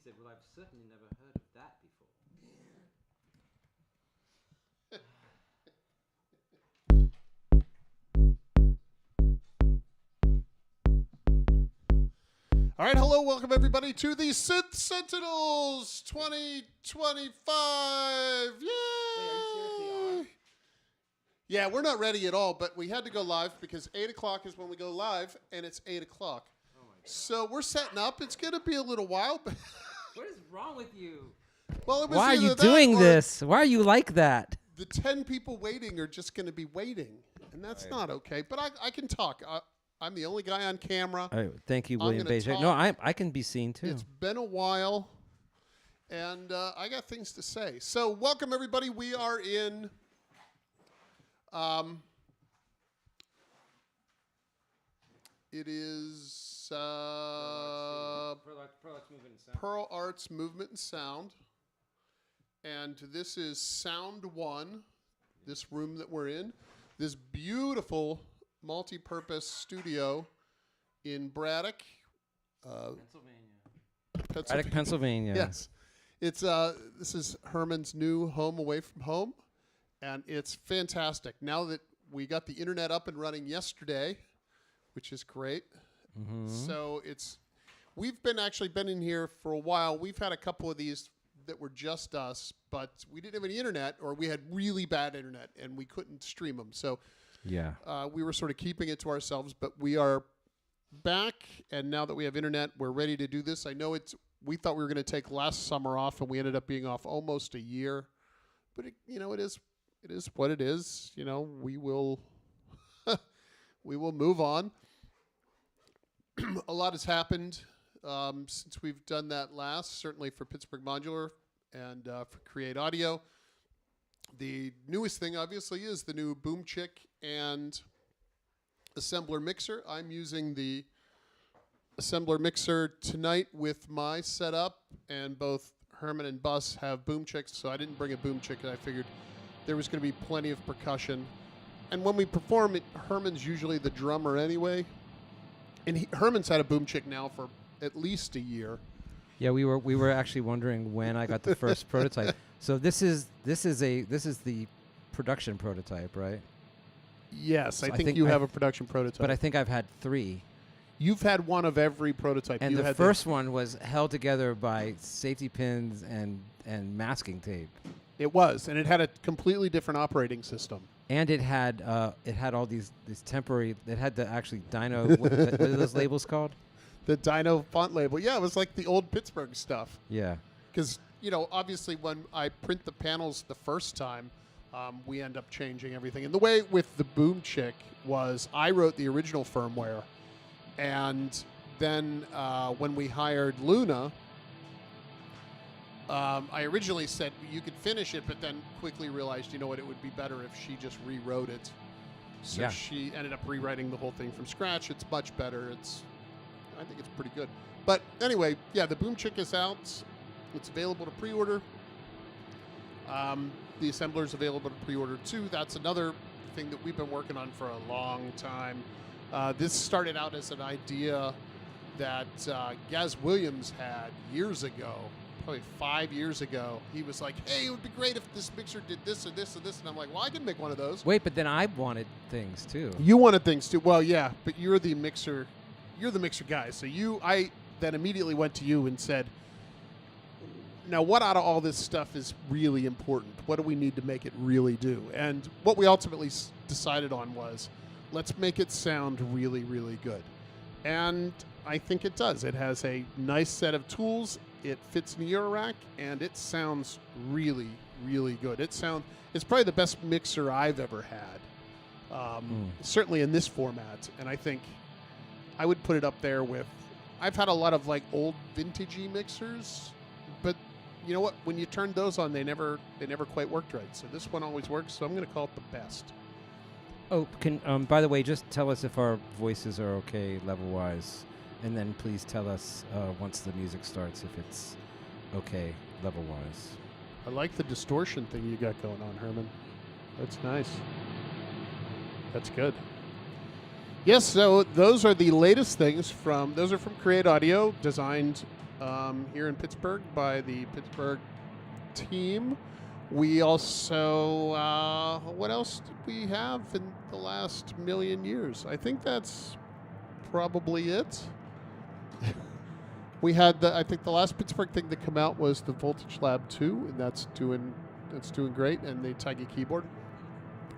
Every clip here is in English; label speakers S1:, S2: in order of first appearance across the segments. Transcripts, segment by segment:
S1: said, well, I've certainly never heard of that before.
S2: All right, hello, welcome everybody to the Synth Sentinels 2025. Yay!
S1: Wait, are you seriously on?
S2: Yeah, we're not ready at all, but we had to go live because 8 o'clock is when we go live, and it's 8 o'clock.
S1: Oh my God.
S2: So we're setting up. It's going to be a little while. But
S1: What is wrong with you?
S2: well, it was
S3: Why are
S2: either
S3: you
S2: that
S3: doing
S2: or
S3: this? Why are you like that?
S2: The 10 people waiting are just going to be waiting, and that's
S1: Right.
S2: not okay. But I can talk. I'm the only guy on camera.
S3: Oh, thank you,
S2: I'm
S3: William
S2: gonna
S3: Beijing. No,
S2: talk.
S3: I can be seen too.
S2: It's been a while, and I got things to say. So welcome, everybody. We are in it is
S1: Pearl Arts Movement and Sound.
S2: Pearl Arts Movement and Sound. And this is Sound 1, this room that we're in. This beautiful multi-purpose studio in Braddock,
S1: Pennsylvania.
S3: Braddock, Pennsylvania.
S2: Yes. It's this is Herman's new home away from home, and it's fantastic. Now that we got the internet up and running yesterday, which is great.
S3: Mm-hmm.
S2: So we've been in here for a while. We've had a couple of these that were just us, but we didn't have any internet, or we had really bad internet and we couldn't stream them. So
S3: Yeah.
S2: we were sort of keeping it to ourselves, but we are back, and now that we have internet, we're ready to do this. I know we thought we were going to take last summer off, and we ended up being off almost a year. But it is what it is. You know, we will move on. A lot has happened since we've done that last. Certainly for Pittsburgh Modular and for Create Audio. The newest thing, obviously, is the new Boom Chick and assembler mixer. I'm using the assembler mixer tonight with my setup, and both Herman and Bus have Boom Chicks, so I didn't bring a Boom Chick, and I figured there was going to be plenty of percussion. And when we perform it, Herman's usually the drummer anyway, and Herman's had a Boom Chick now for at least a year.
S3: Yeah, we were actually wondering when I got the first prototype. So this is the production prototype, right?
S2: Yes,
S3: So
S2: I think you have a production prototype.
S3: But I think I've had 3.
S2: You've had one of every prototype.
S3: And
S2: you
S3: the
S2: had
S3: first one was held together by safety pins and masking tape.
S2: It was, and it had a completely different operating system.
S3: And it had all these temporary. It had the actually dyno. what are those labels called?
S2: The dyno font label. Yeah, it was like the old Pittsburgh stuff.
S3: Yeah.
S2: Because, obviously when I print the panels the first time, we end up changing everything. And the way with the Boom Chick was I wrote the original firmware. And then when we hired Luna, I originally said you could finish it, but then quickly realized, it would be better if she just rewrote it. So
S3: Yeah.
S2: she ended up rewriting the whole thing from scratch. It's much better. I think it's pretty good. But anyway, yeah, the Boom Chick is out. It's available to pre-order. The assembler's available to pre-order too. That's another thing that we've been working on for a long time. This started out as an idea that Gaz Williams had years ago, probably 5 years ago. He was like, hey, it would be great if this mixer did this or this or this. And I'm like, well, I can make one of those.
S3: Wait, but then I wanted things too.
S2: You wanted things too. Well, yeah, but you're the mixer guy. So I then immediately went to you and said, now what out of all this stuff is really important? What do we need to make it really do? And what we ultimately decided on was, let's make it sound really, really good. And I think it does. It has a nice set of tools. It fits in the Eurorack, and it sounds really, really good. It's probably the best mixer I've ever had, certainly in this format. And I think I would put it up there with, I've had a lot of like old vintagey mixers, but you know what? When you turn those on, they never quite worked right. So this one always works. So I'm going to call it the best.
S3: Oh, by the way, just tell us if our voices are okay level-wise, and then please tell us once the music starts if it's okay level-wise.
S2: I like the distortion thing you got going on, Herman. That's nice. That's good. Yes, so those are the latest things those are from Create Audio, designed here in Pittsburgh by the Pittsburgh team. We also, what else did we have in the last million years? I think that's probably it. We had I think the last Pittsburgh thing that came out was the Voltage Lab 2, and that's doing great, and the Tiger keyboard.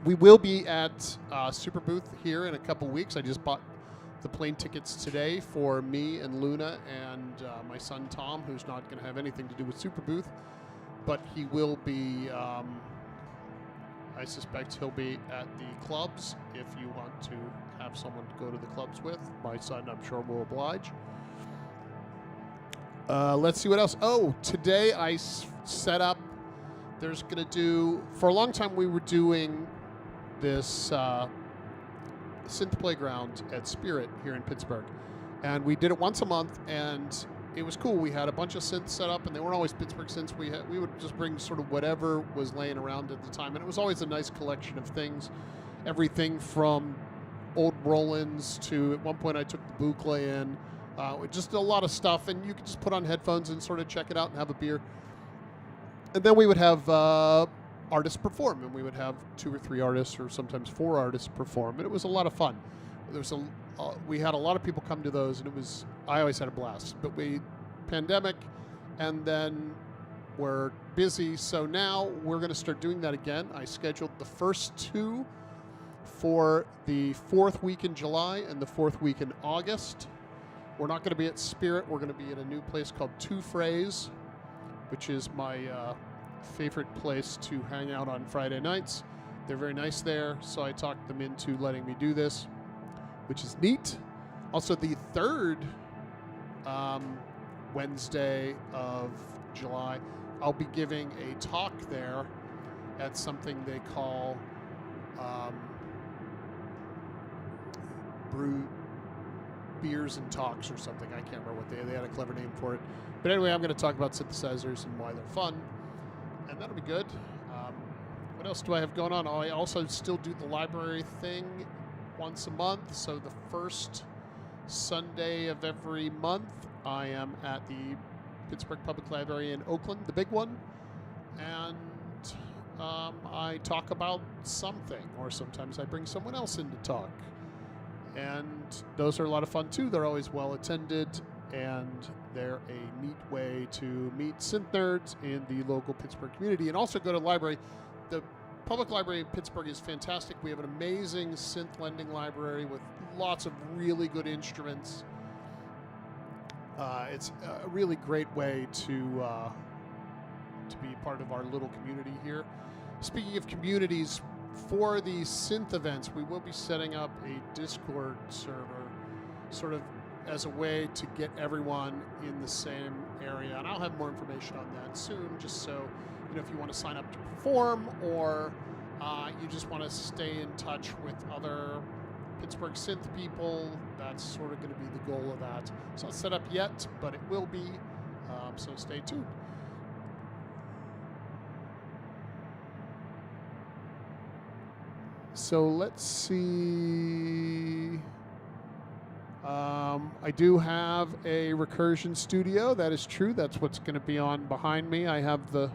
S2: We will be at Super Booth here in a couple weeks. I just bought the plane tickets today for me and Luna and my son Tom, who's not going to have anything to do with Super Booth, but he will be, I suspect he'll be at the clubs if you want to have someone to go to the clubs with. My son, I'm sure, will oblige. Let's see what else. Oh, today I set up, there's going to do, for a long time we were doing this synth playground at Spirit here in Pittsburgh, and we did it once a month, and it was cool. We had a bunch of synths set up, and they weren't always Pittsburgh synths. We would just bring sort of whatever was laying around at the time, and it was always a nice collection of things, everything from old Rolands to, at one point I took the Bucla in, just a lot of stuff, and you could just put on headphones and sort of check it out and have a beer. And then we would have artists perform, and we would have 2 or 3 artists, or sometimes 4 artists perform, and it was a lot of fun. We had a lot of people come to those, and I always had a blast. But pandemic, and then we're busy, so now we're going to start doing that again. I scheduled the first 2 for the 4th week in July and the 4th week in August. We're not going to be at Spirit. We're going to be at a new place called Two Phrase, which is my favorite place to hang out on Friday nights. They're very nice there, so I talked them into letting me do this, which is neat. Also, the 3rd Wednesday of July, I'll be giving a talk there at something they call Brew Beers and Talks or something. I can't remember what they had a clever name for it. But anyway, I'm going to talk about synthesizers and why they're fun, and that'll be good. What else do I have going on? I also still do the library thing once a month. So the first Sunday of every month, I am at the Pittsburgh Public Library in Oakland, the big one, and I talk about something, or sometimes I bring someone else in to talk. And those are a lot of fun too. They're always well attended, and they're a neat way to meet synth nerds in the local Pittsburgh community, and also go to the library. The public library in Pittsburgh is fantastic. We have an amazing synth lending library with lots of really good instruments. It's a really great way to be part of our little community here. Speaking of communities, for the synth events, we will be setting up a Discord server, sort of as a way to get everyone in the same area. And I'll have more information on that soon, just so, if you want to sign up to perform, or you just want to stay in touch with other Pittsburgh synth people, that's sort of going to be the goal of that. It's not set up yet, but it will be, so stay tuned. So let's see. I do have a recursion studio. That is true. That's what's going to be on behind me. I have the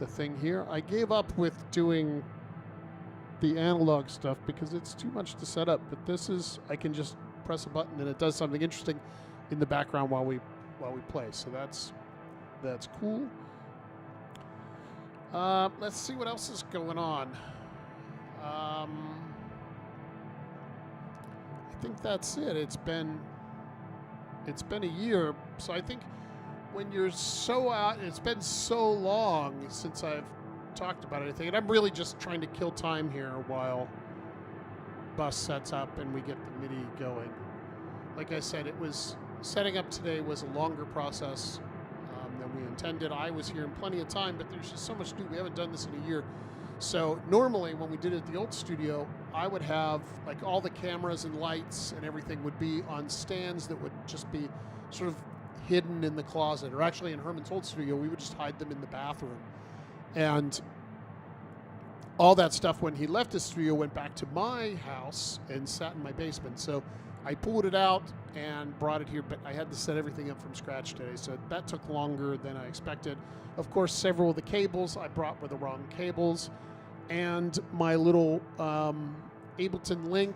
S2: thing here. I gave up with doing the analog stuff because it's too much to set up. But this is, I can just press a button and it does something interesting in the background while we play. So that's cool. Let's see what else is going on. I think that's it. It's been a year, so I think when you're so out, it's been so long since I've talked about anything, and I'm really just trying to kill time here while Bus sets up and we get the MIDI going. Like I said, setting up today was a longer process than we intended. I was here in plenty of time, but there's just so much to do. We haven't done this in a year. So normally when we did it at the old studio, I would have like all the cameras and lights and everything would be on stands that would just be sort of hidden in the closet, or actually in Herman's old studio, we would just hide them in the bathroom. And all that stuff, when he left his studio, went back to my house and sat in my basement. So I pulled it out and brought it here, but I had to set everything up from scratch today, so that took longer than I expected. Of course, several of the cables I brought were the wrong cables, and my little Ableton Link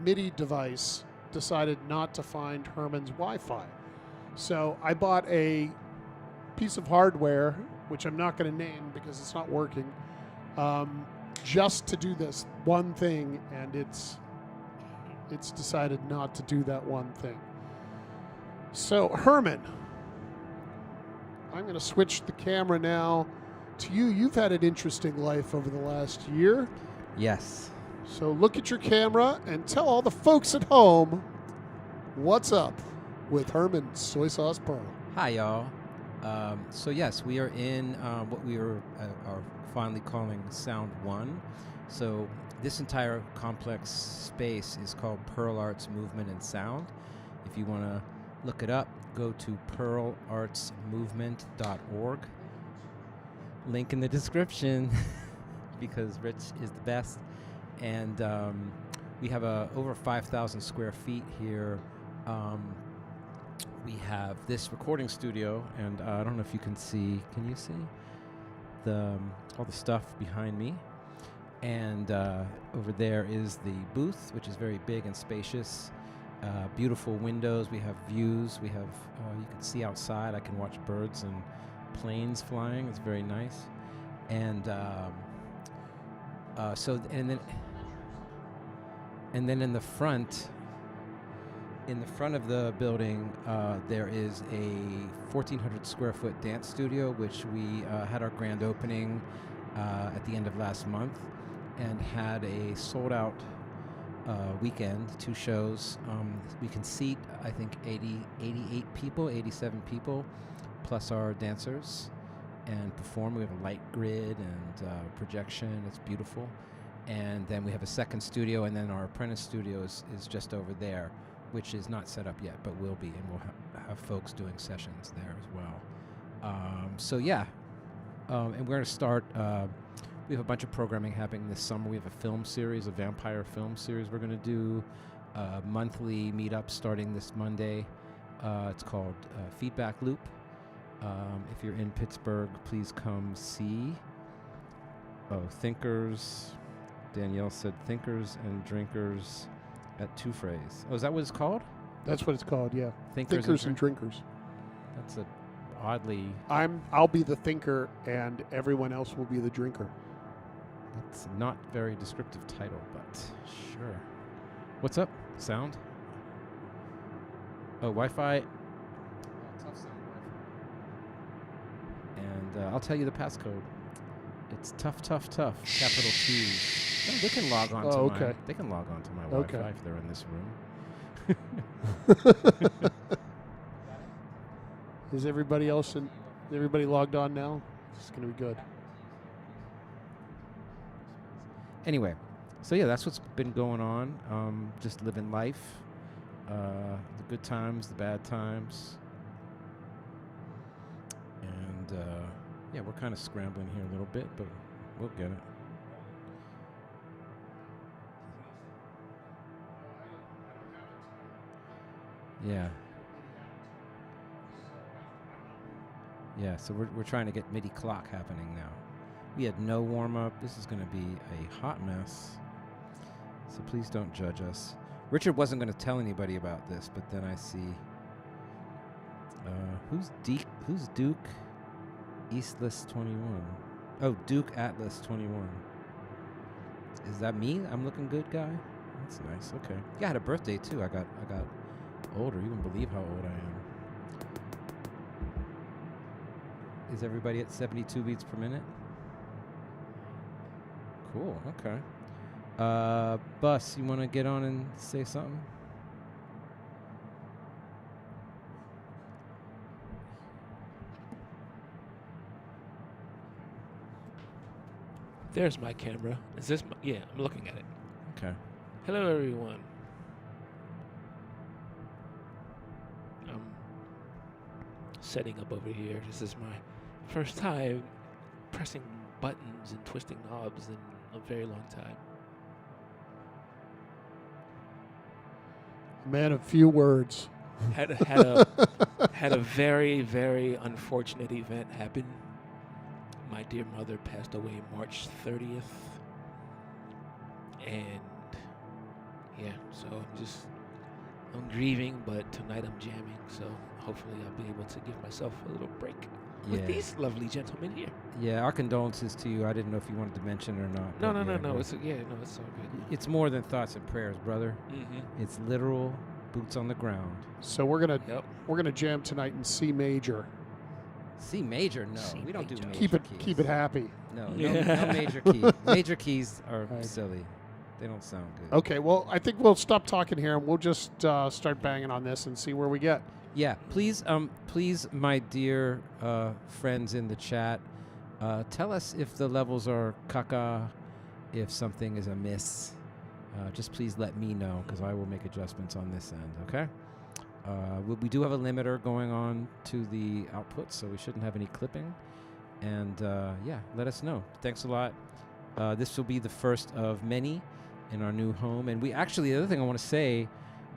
S2: MIDI device decided not to find Herman's Wi-Fi. So I bought a piece of hardware, which I'm not going to name because it's not working, just to do this one thing, and it's decided not to do that one thing. So, Herman, I'm going to switch the camera now to you. You've had an interesting life over the last year.
S3: Yes.
S2: So look at your camera and tell all the folks at home what's up with Herman's Soy Sauce Pearl.
S3: Hi, y'all. So yes, we are in what we are finally calling Sound 1. So this entire complex space is called Pearl Arts Movement and Sound. If you want to look it up, go to pearlartsmovement.org. Link in the description because Rich is the best. And we have over 5,000 square feet here. We have this recording studio, and I don't know if you can see. Can you see all the stuff behind me? And over there is the booth, which is very big and spacious. Beautiful windows. We have views. We have you can see outside. I can watch birds and planes flying. It's very nice. And and then in the front of the building, there is a 1,400 square foot dance studio, which we had our grand opening at the end of last month, and had a sold out weekend, 2 shows. We can seat, I think, 88 people, 87 people, plus our dancers, and perform. We have a light grid and projection. It's beautiful. And then we have a second studio, and then our apprentice studio is just over there, which is not set up yet, but will be, and we'll have folks doing sessions there as well. And we're going to start, we have a bunch of programming happening this summer. We have a film series, a vampire film series we're going to do, monthly meetup starting this Monday. It's called Feedback Loop. If you're in Pittsburgh, please come see. Thinkers. Danielle said thinkers and drinkers at Two Phrase. Oh, is that what it's called?
S2: That's what it's called, yeah.
S3: Thinkers
S2: and drinkers.
S3: That's a oddly...
S2: I'll be the thinker, and everyone else will be the drinker.
S3: That's not very descriptive title, but sure. What's up? Sound? Oh, Wi-Fi. Tough sound Wi-Fi. And I'll tell you the passcode. It's tough, capital T. No, they can log on to my. They can log on to my Wi-Fi if they're in this room.
S2: Is everybody else everybody logged on now? It's going to be good.
S3: Anyway, so yeah, that's what's been going on. Just living life, the good times, the bad times, and yeah, we're kind of scrambling here a little bit, but we'll get it. Yeah. Yeah, so we're trying to get MIDI clock happening now. We had no warm-up. This is going to be a hot mess. So please don't judge us. Richard wasn't going to tell anybody about this, but then I see... Who's Duke Eastless 21? Oh, Duke Atlas 21. Is that me? I'm looking good, guy? That's nice. Okay. Yeah, I had a birthday, too. I got older. You wouldn't believe how old I am. Is everybody at 72 beats per minute? Cool. Okay. Bus, you want to get on and say something?
S4: There's my camera. Is this my... Yeah, I'm looking at it.
S3: Okay.
S4: Hello, everyone. I'm setting up over here. This is my first time pressing buttons and twisting knobs in a very long time.
S2: Man of few words.
S4: Had a very, very unfortunate event happen. My dear mother passed away March 30th. And yeah, so I'm grieving, but tonight I'm jamming, so hopefully I'll be able to give myself a little break with these lovely gentlemen here.
S3: Yeah, our condolences to you. I didn't know if you wanted to mention it or not.
S4: No.
S3: but
S4: It's all good.
S3: It's more than thoughts and prayers, brother.
S4: Mm-hmm.
S3: It's literal boots on the ground.
S2: So we're gonna jam tonight in C major.
S3: C major? No,
S4: C
S3: we don't do
S4: major.
S3: major
S2: Keep it happy.
S3: No,
S4: Yeah.
S3: no major key. Major keys are
S2: Right.
S3: silly. They don't sound good.
S2: Okay, well, I think we'll stop talking here and we'll just start banging on this and see where we get.
S3: Yeah, please, my dear friends in the chat, tell us if the levels are caca, if something is amiss. Just please let me know, because I will make adjustments on this end, okay? We do have a limiter going on to the output, so we shouldn't have any clipping. And, let us know. Thanks a lot. This will be the first of many in our new home. And the other thing I want to say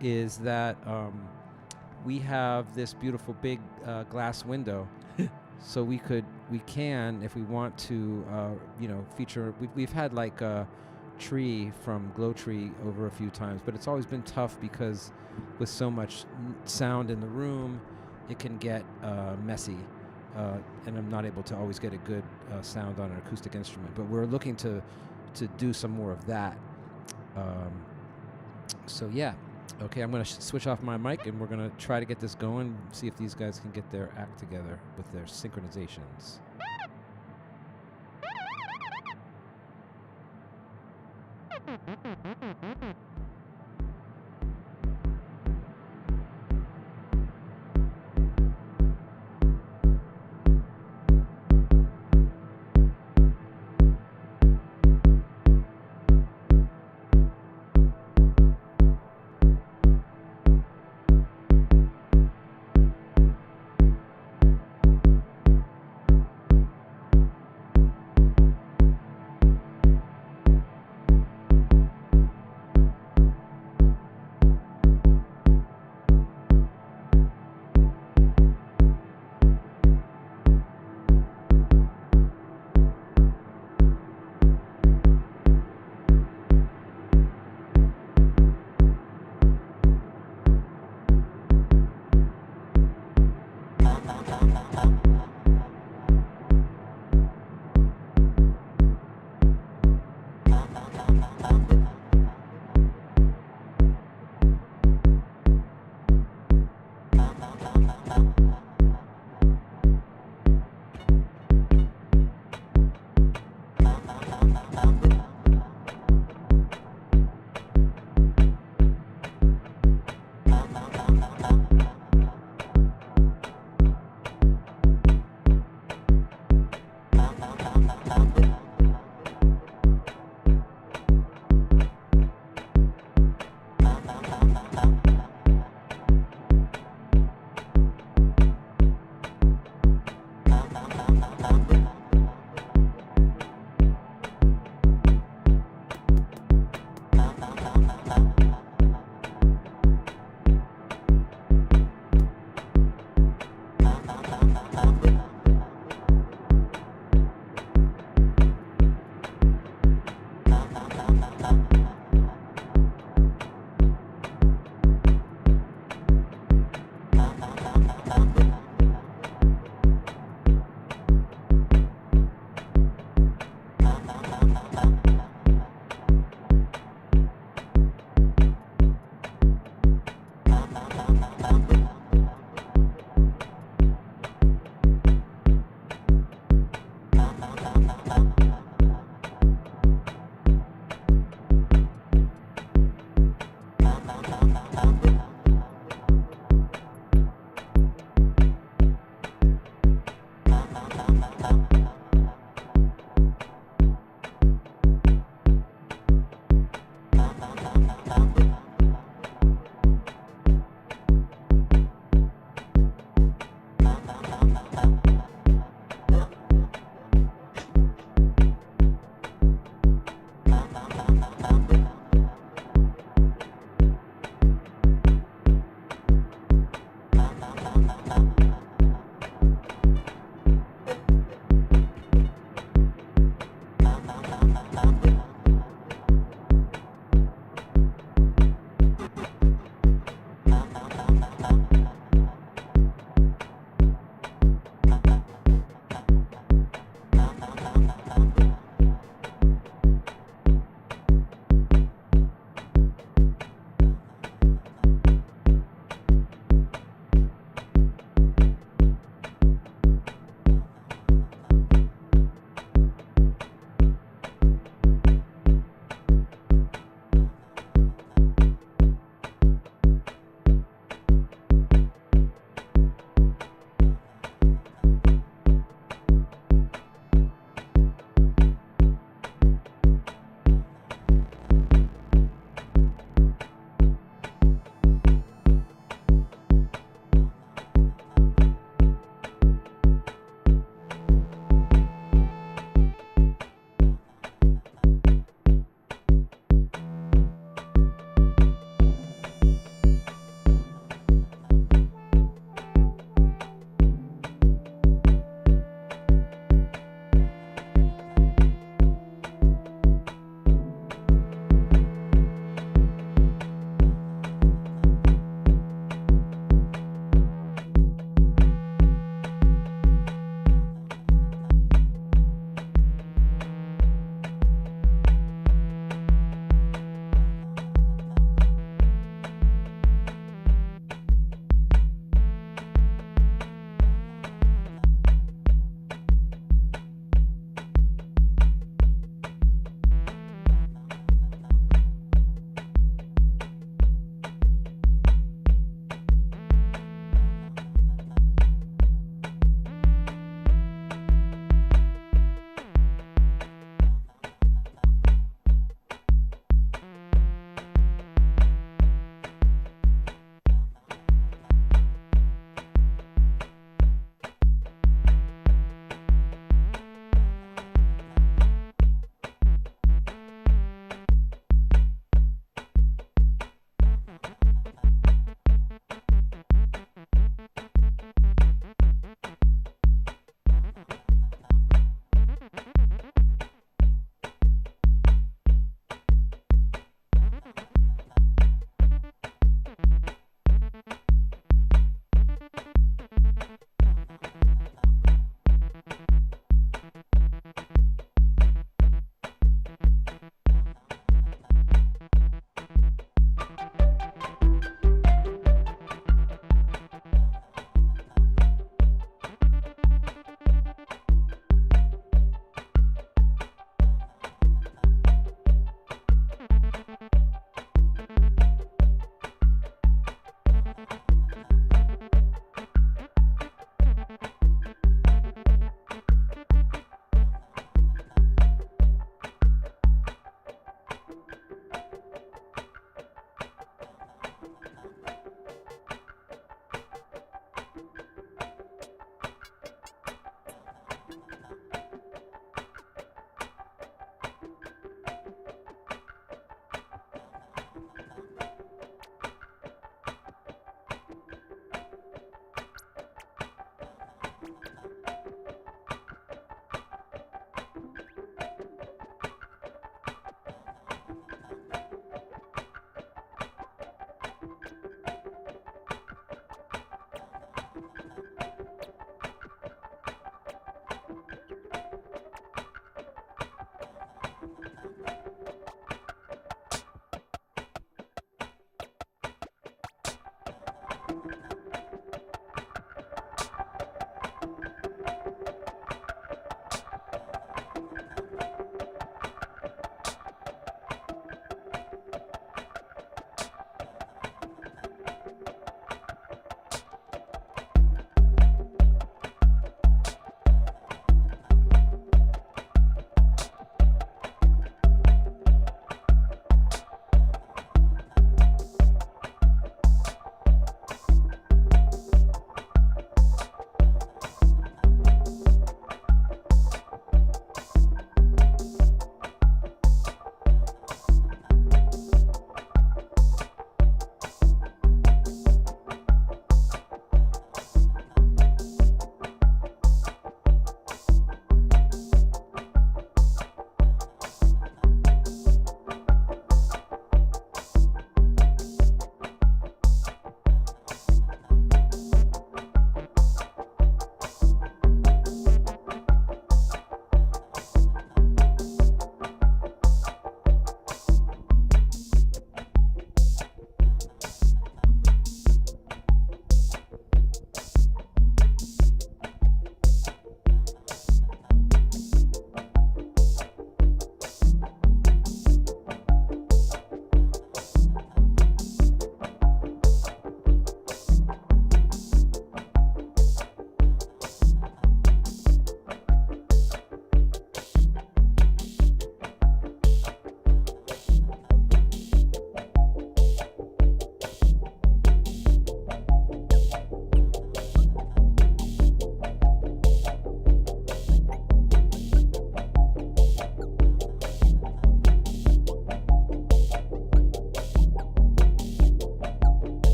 S3: is that we have this beautiful big glass window. So we can, if we want to, feature. We've had like a tree from Glow Tree over a few times, but it's always been tough because with so much sound in the room, it can get messy, and I'm not able to always get a good sound on an acoustic instrument. But we're looking to do some more of that. Okay, I'm going to switch off my mic, and we're going to try to get this going, see if these guys can get their act together with their synchronizations.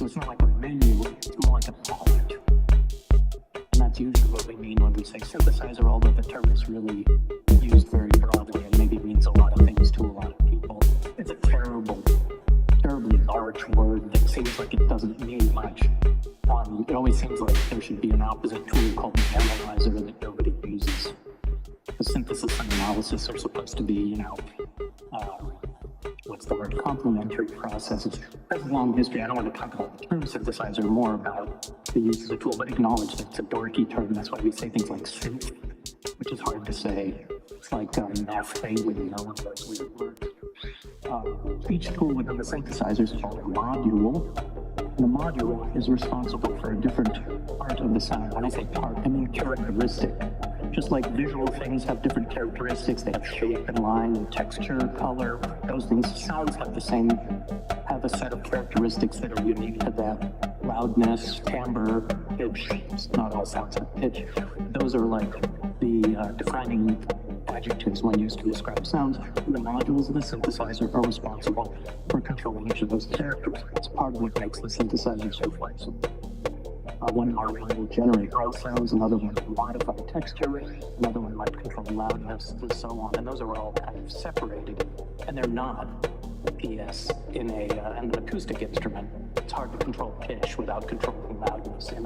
S5: So it's not like a menu, it's more like a palette. And that's usually what we mean when we say synthesizer, although the term is really used very broadly and maybe means a lot of things to a lot of people. It's a terribly large word that seems like it doesn't mean much. It always seems like there should be an opposite tool called the analyzer that nobody uses. Because synthesis and analysis are supposed to be, what's the word, complementary processes. That's a long history. I don't want to talk about the term synthesizer, more about the use of the tool, but acknowledge that it's a dorky term. That's why we say things like synth, which is hard to say. It's like naphthalene or one of those weird words. Each tool within the synthesizer is called a module. And the module is responsible for a different part of the sound. When I say part, I mean characteristic. Just like visual things have different characteristics, they have shape and line and texture, color, those things. Sounds have the same, have a set of characteristics that are unique to them. Loudness, timbre, pitch. Not all sounds have pitch. Those are like the defining adjectives one used to describe sounds. The modules of the synthesizer are responsible for controlling each of those characters. It's part of what makes the synthesizer so flexible. One harmony will generate raw sounds, another one will modify texture, another one might control loudness, and so on. And those are all kind of separated, and they're not. P.S. In an acoustic instrument, it's hard to control pitch without controlling loudness. In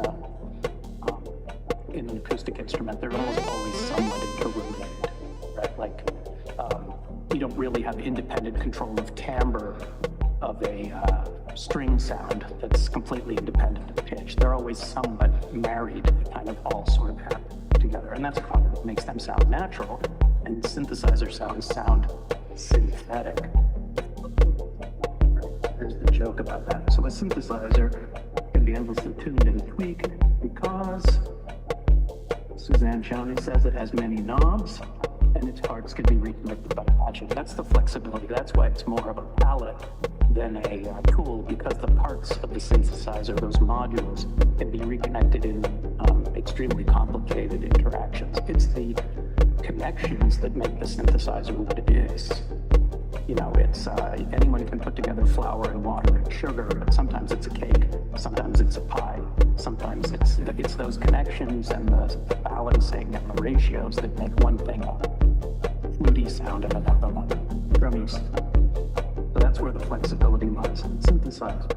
S5: an acoustic instrument, they're always somewhat interrelated, right? Like, you don't really have independent control of timbre of a string sound that's completely independent of pitch. They're always somewhat married, kind of all sort of happen together. And that's part of what makes them sound natural. And synthesizer sounds sound synthetic. There's the joke about that. So a synthesizer can be endlessly tuned and tweaked because Suzanne Chowney says it has many knobs and its parts can be reconnected by patching. That's the flexibility. That's why it's more of a palette than a tool, because the parts of the synthesizer, those modules, can be reconnected in extremely complicated interactions. It's the connections that make the synthesizer what it is. You know, it's anyone can put together flour and water and sugar, but sometimes it's a cake, sometimes it's a pie, sometimes it's those connections and the balancing and the ratios that make one thing a fluty sound and another one drummy sound. So that's where the flexibility lies in the synthesizer.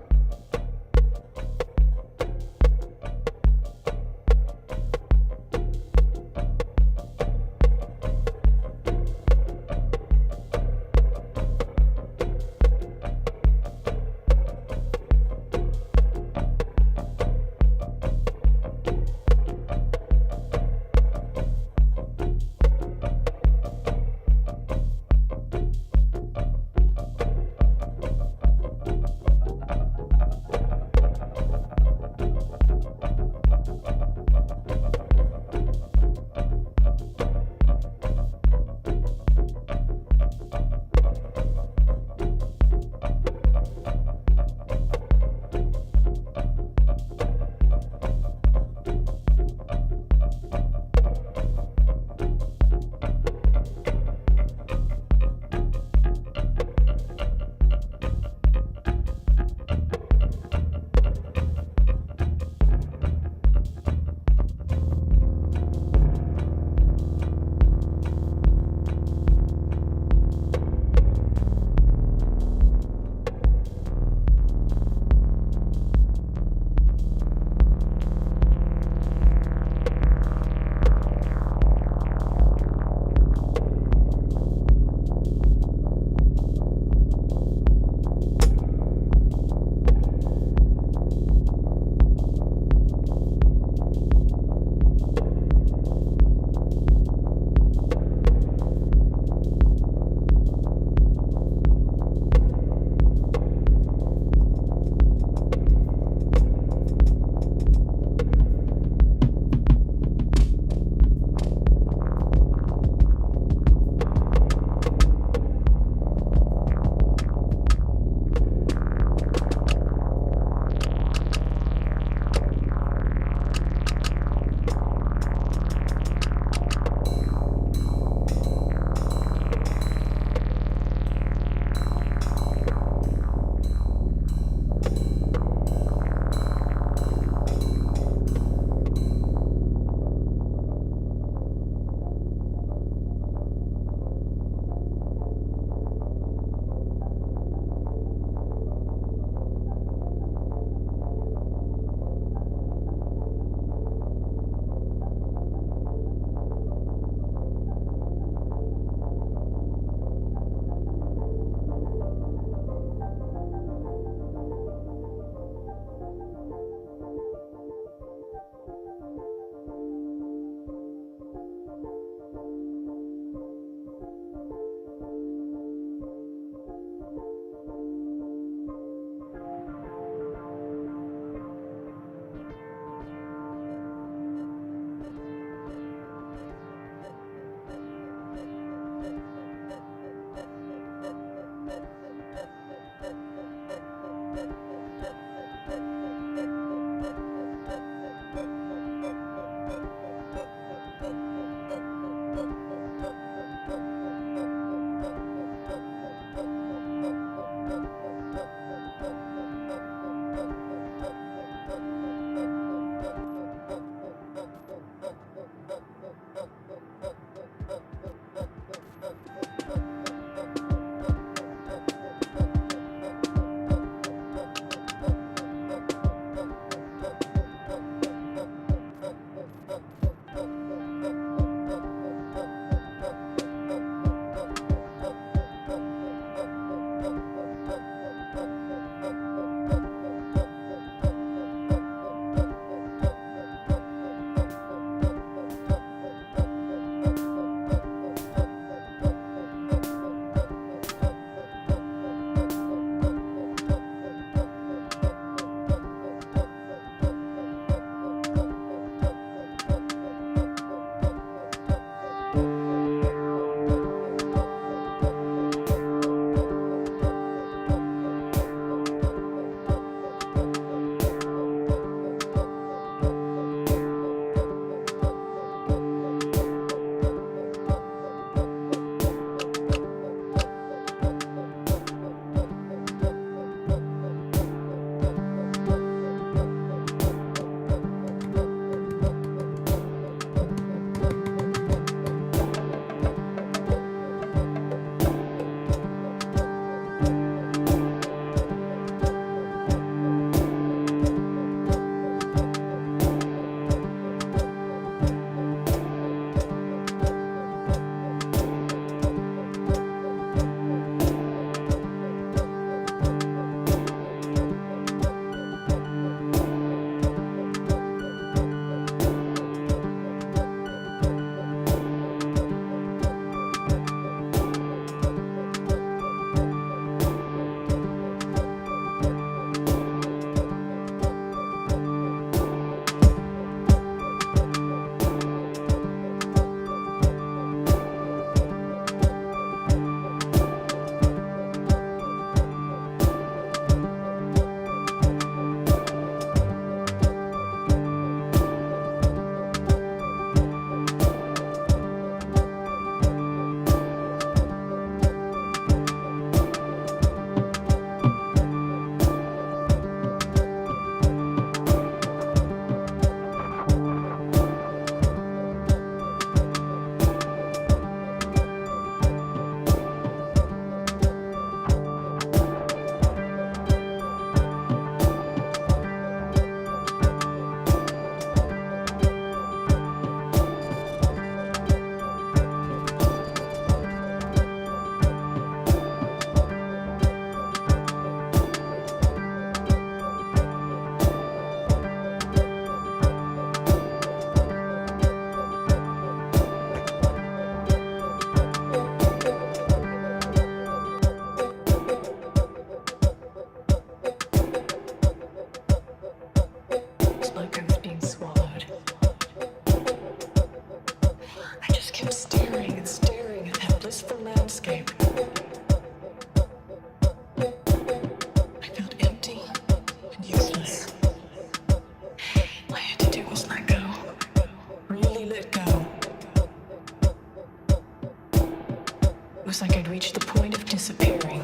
S6: point of disappearing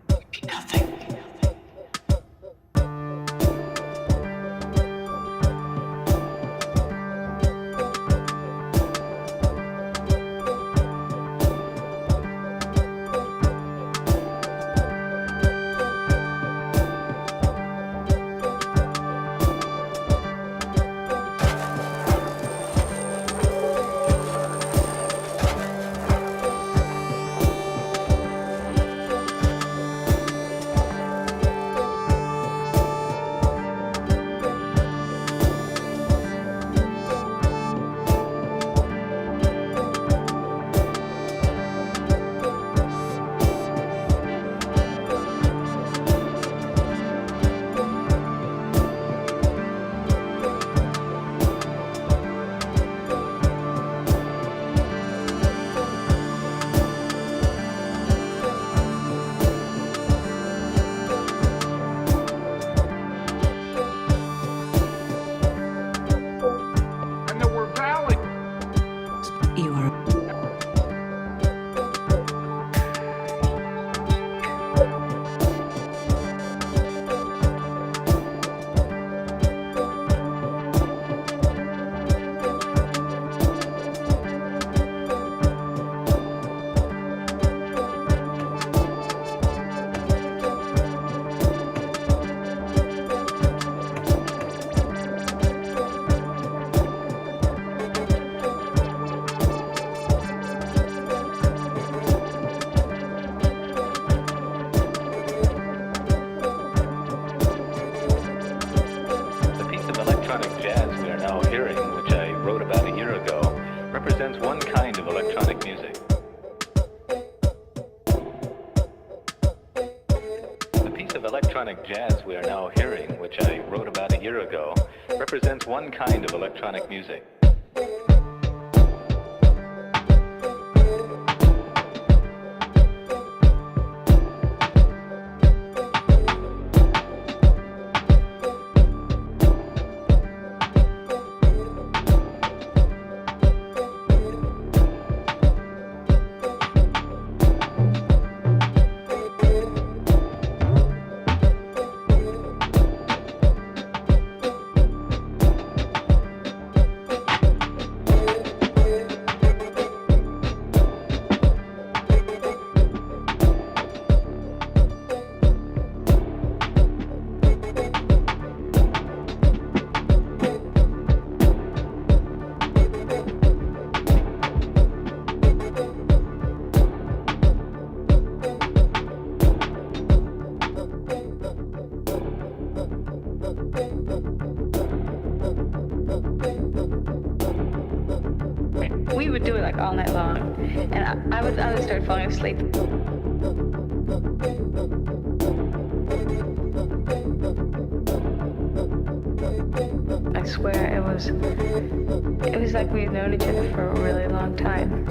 S6: would be nothing.
S7: Jazz we are now hearing, which I wrote about a year ago, represents one kind of electronic music.
S8: We would do it like all night long, and I would start falling asleep. I swear it was like we had known each other for a really long time.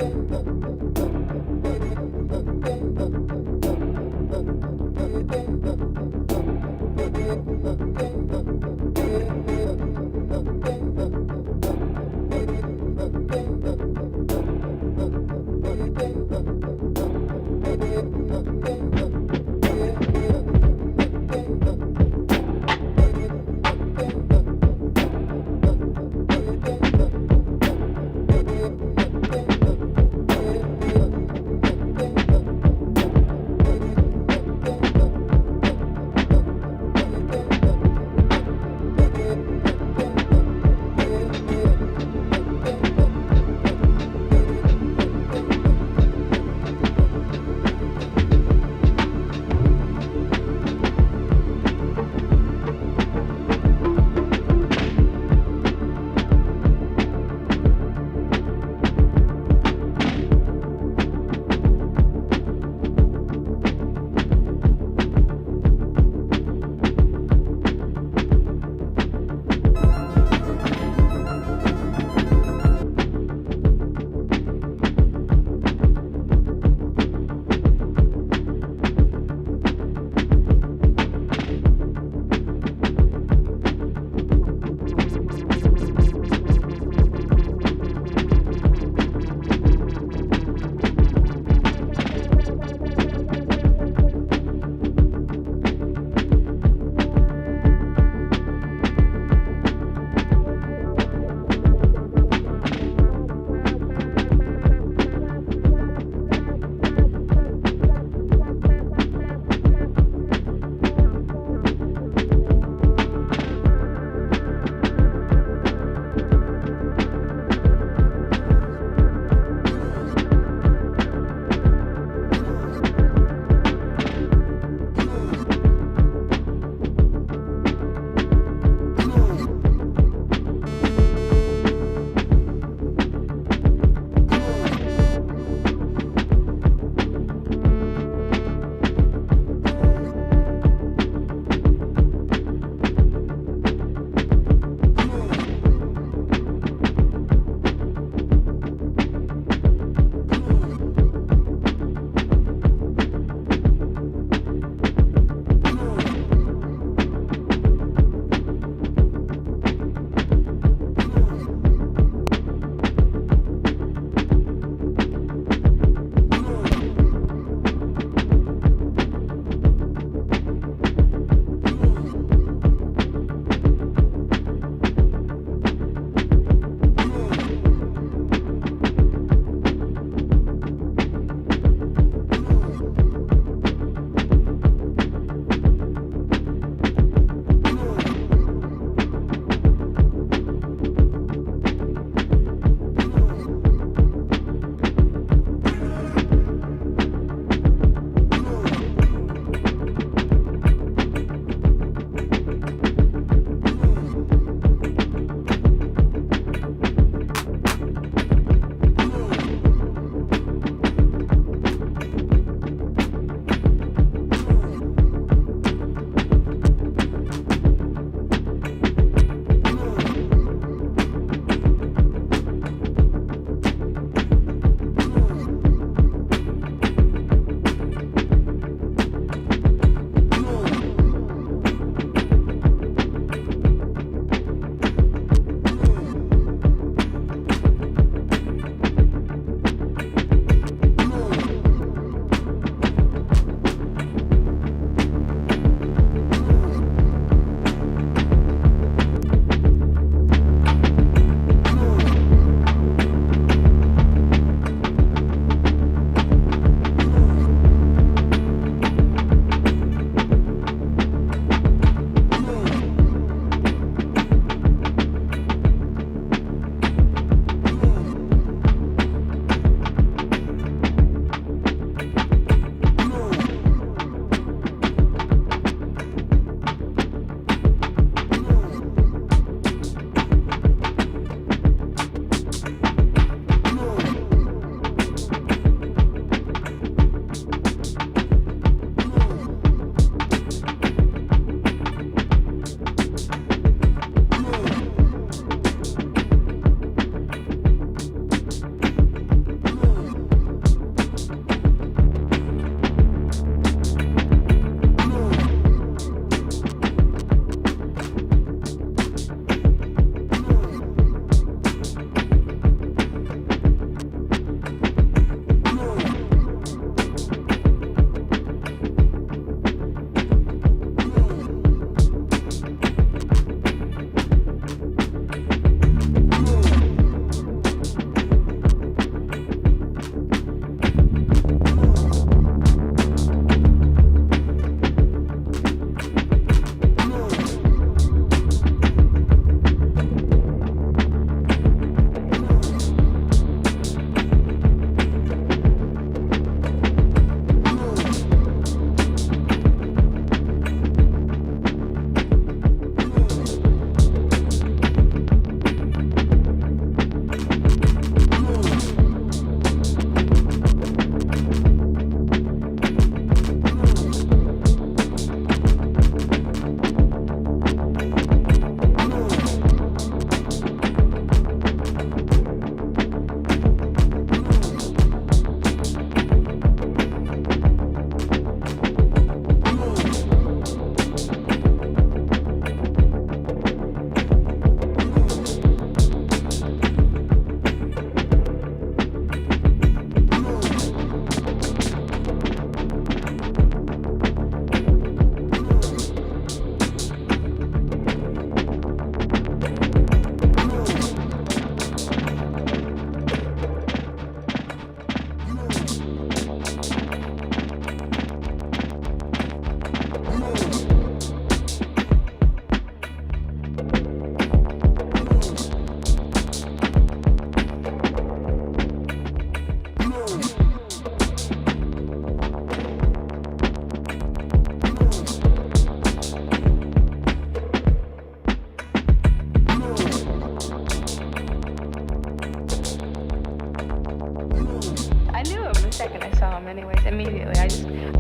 S8: voice immediately.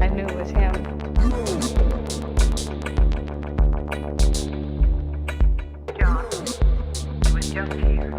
S8: I knew it was him. John, it was just here.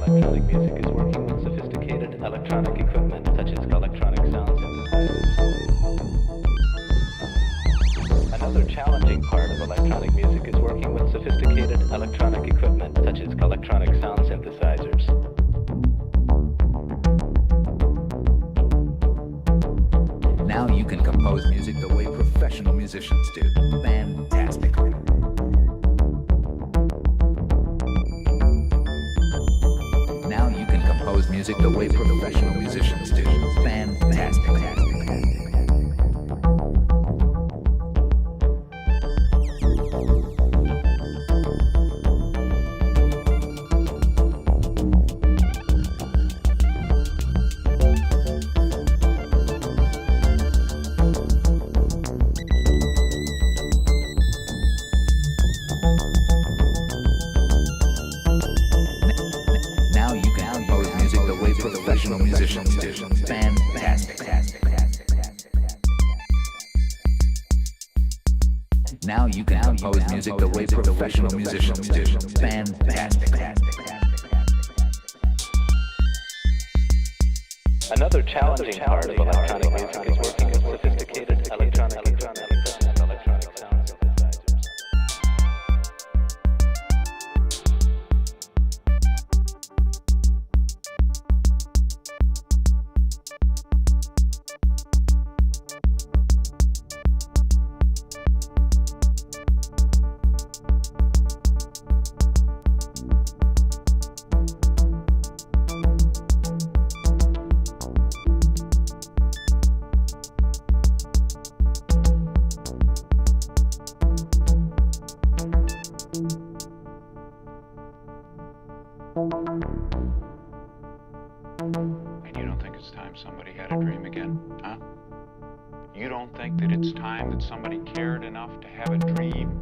S7: electronic music is working with sophisticated electronic equipment such as electronic sound synthesizers. Another challenging part of electronic music is working with sophisticated electronic equipment such as electronic sound synthesizers.
S9: Now you can compose music the way professional musicians do. Fantastic. Now you can compose music the way professional musicians do. Fantastic. Now you can compose music the way professional musicians do. Fantastic.
S7: Another challenging part of electronic music is working with sophisticated electronic sound synthesizers.
S10: And you don't think it's time somebody had a dream again, huh? You don't think that it's time that somebody cared enough to have a dream?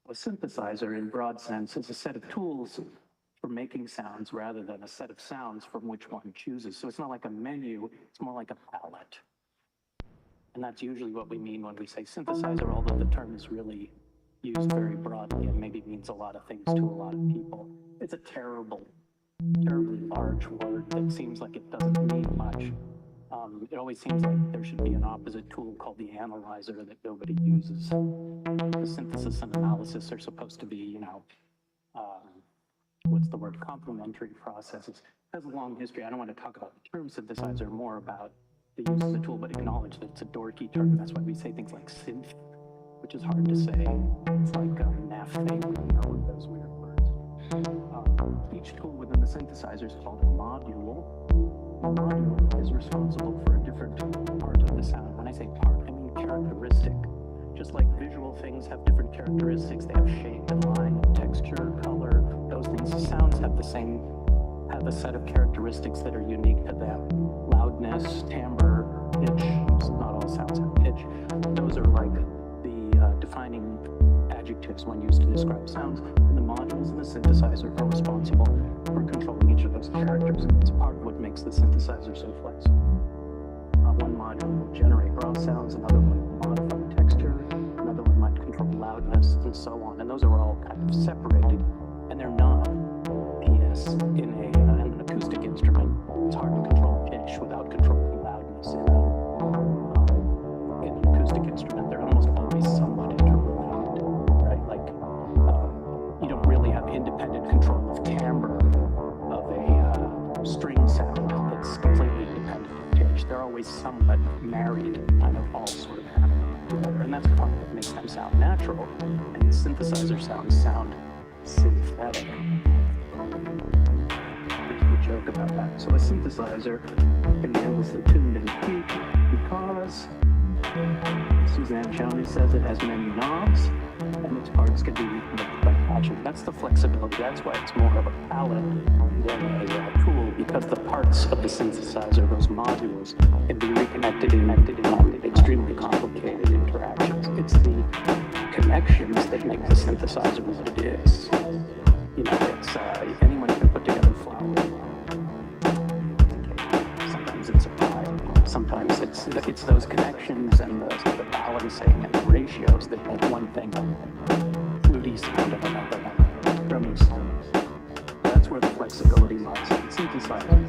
S5: A synthesizer, in broad sense, is a set of tools for making sounds rather than a set of sounds from which one chooses. So it's not like a menu, it's more like a palette. And that's usually what we mean when we say synthesizer, although the term is really used very broadly and maybe means a lot of things to a lot of people. It's a terribly large word that seems like it doesn't mean much. It always seems like there should be an opposite tool called the analyzer that nobody uses. The synthesis and analysis are supposed to be, complementary processes. It has a long history. I don't want to talk about the term synthesizer, more about the use of the tool, but acknowledge that it's a dorky term. That's why we say things like synth, which is hard to say. It's like naphthalene or those weird words. Each tool within the synthesizer is called a module. A module is responsible for a different part of the sound. When I say part, I mean characteristic. Just like visual things have different characteristics, they have shape and line, texture, color, those things. Sounds have a set of characteristics that are unique to them. Loudness, timbre, pitch. Not all sounds have pitch. Those are like the defining adjectives when used to describe sounds. And the modules in the synthesizer are responsible for controlling each of those characters. It's part of what makes the synthesizer so flexible. One module will generate raw sounds, another one will modify texture, another one might control loudness, and so on. And those are all kind of separated, and they're not. P.S. In an acoustic instrument, it's hard to control pitch without controlling loudness. In an acoustic instrument, they're almost always somewhat interrelated, right? Like, you don't really have independent control of timbre of a string sound that's completely dependent on pitch. They're always somewhat married, kind of all sort of happening together, and that's part of what makes them sound natural. And synthesizer sounds sound synthetic. There's a joke about that. So a synthesizer can be endlessly tuned and tweaked because Suzanne Chowney says it has many knobs, and its parts can be reconnected by patching. That's the flexibility. That's why it's more of a palette than a tool, because the parts of the synthesizer, those modules, can be reconnected and connected extremely complicated interactions. It's the connections that make the synthesizer what it is. You know, it's anyone can put together flowers. Sometimes it's a pie. Sometimes it's those connections and the balancing and the ratios that make one thing fluty sound of another, drumming sound. That's where the flexibility lies in synthesizer.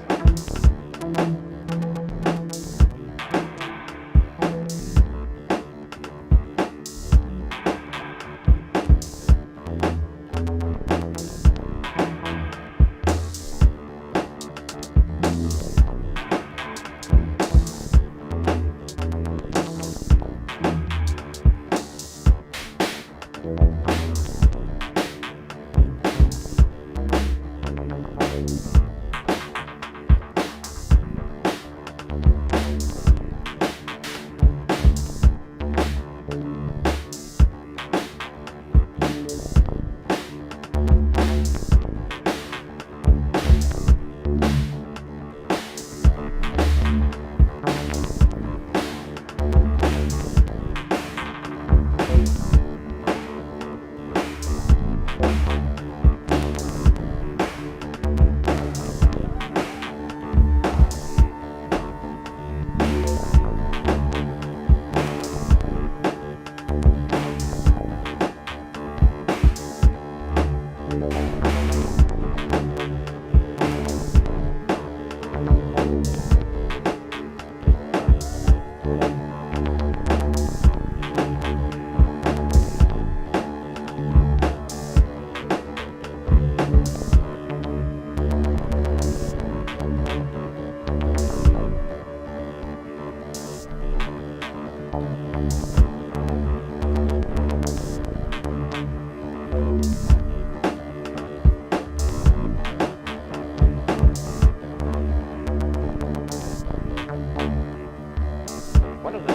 S7: One of the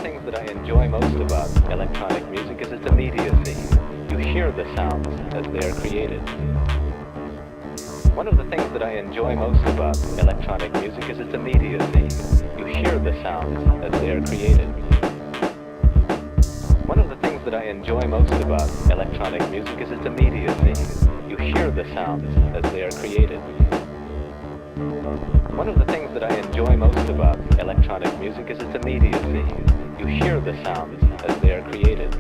S7: things that I enjoy most about electronic music is its immediacy. You hear the sounds as they are created. One of the things that I enjoy most about electronic music is its immediacy. You hear the sounds as they are created. One of the things that I enjoy most about electronic music is its immediacy. You hear the sounds as they are created.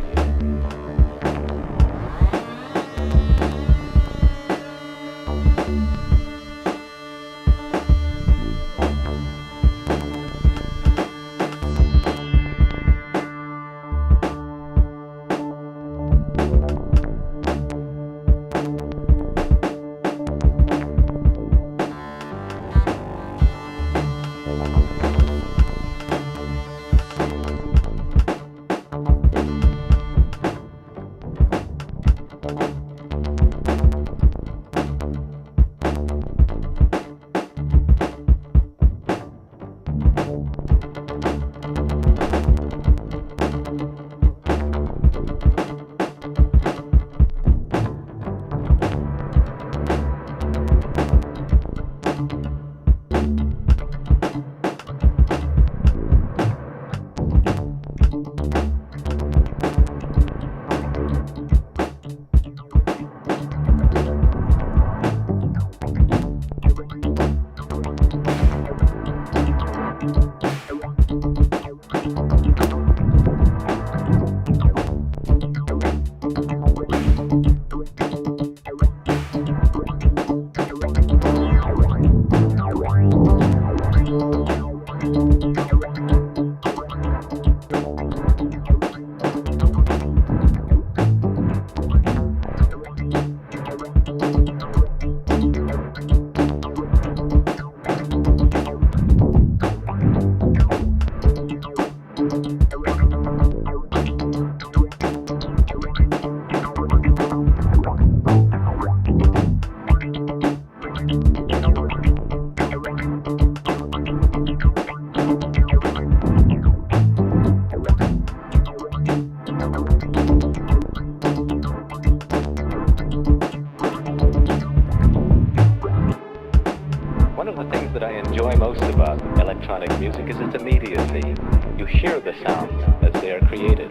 S7: that I enjoy most about electronic music is its immediacy. You hear the sounds as they are created.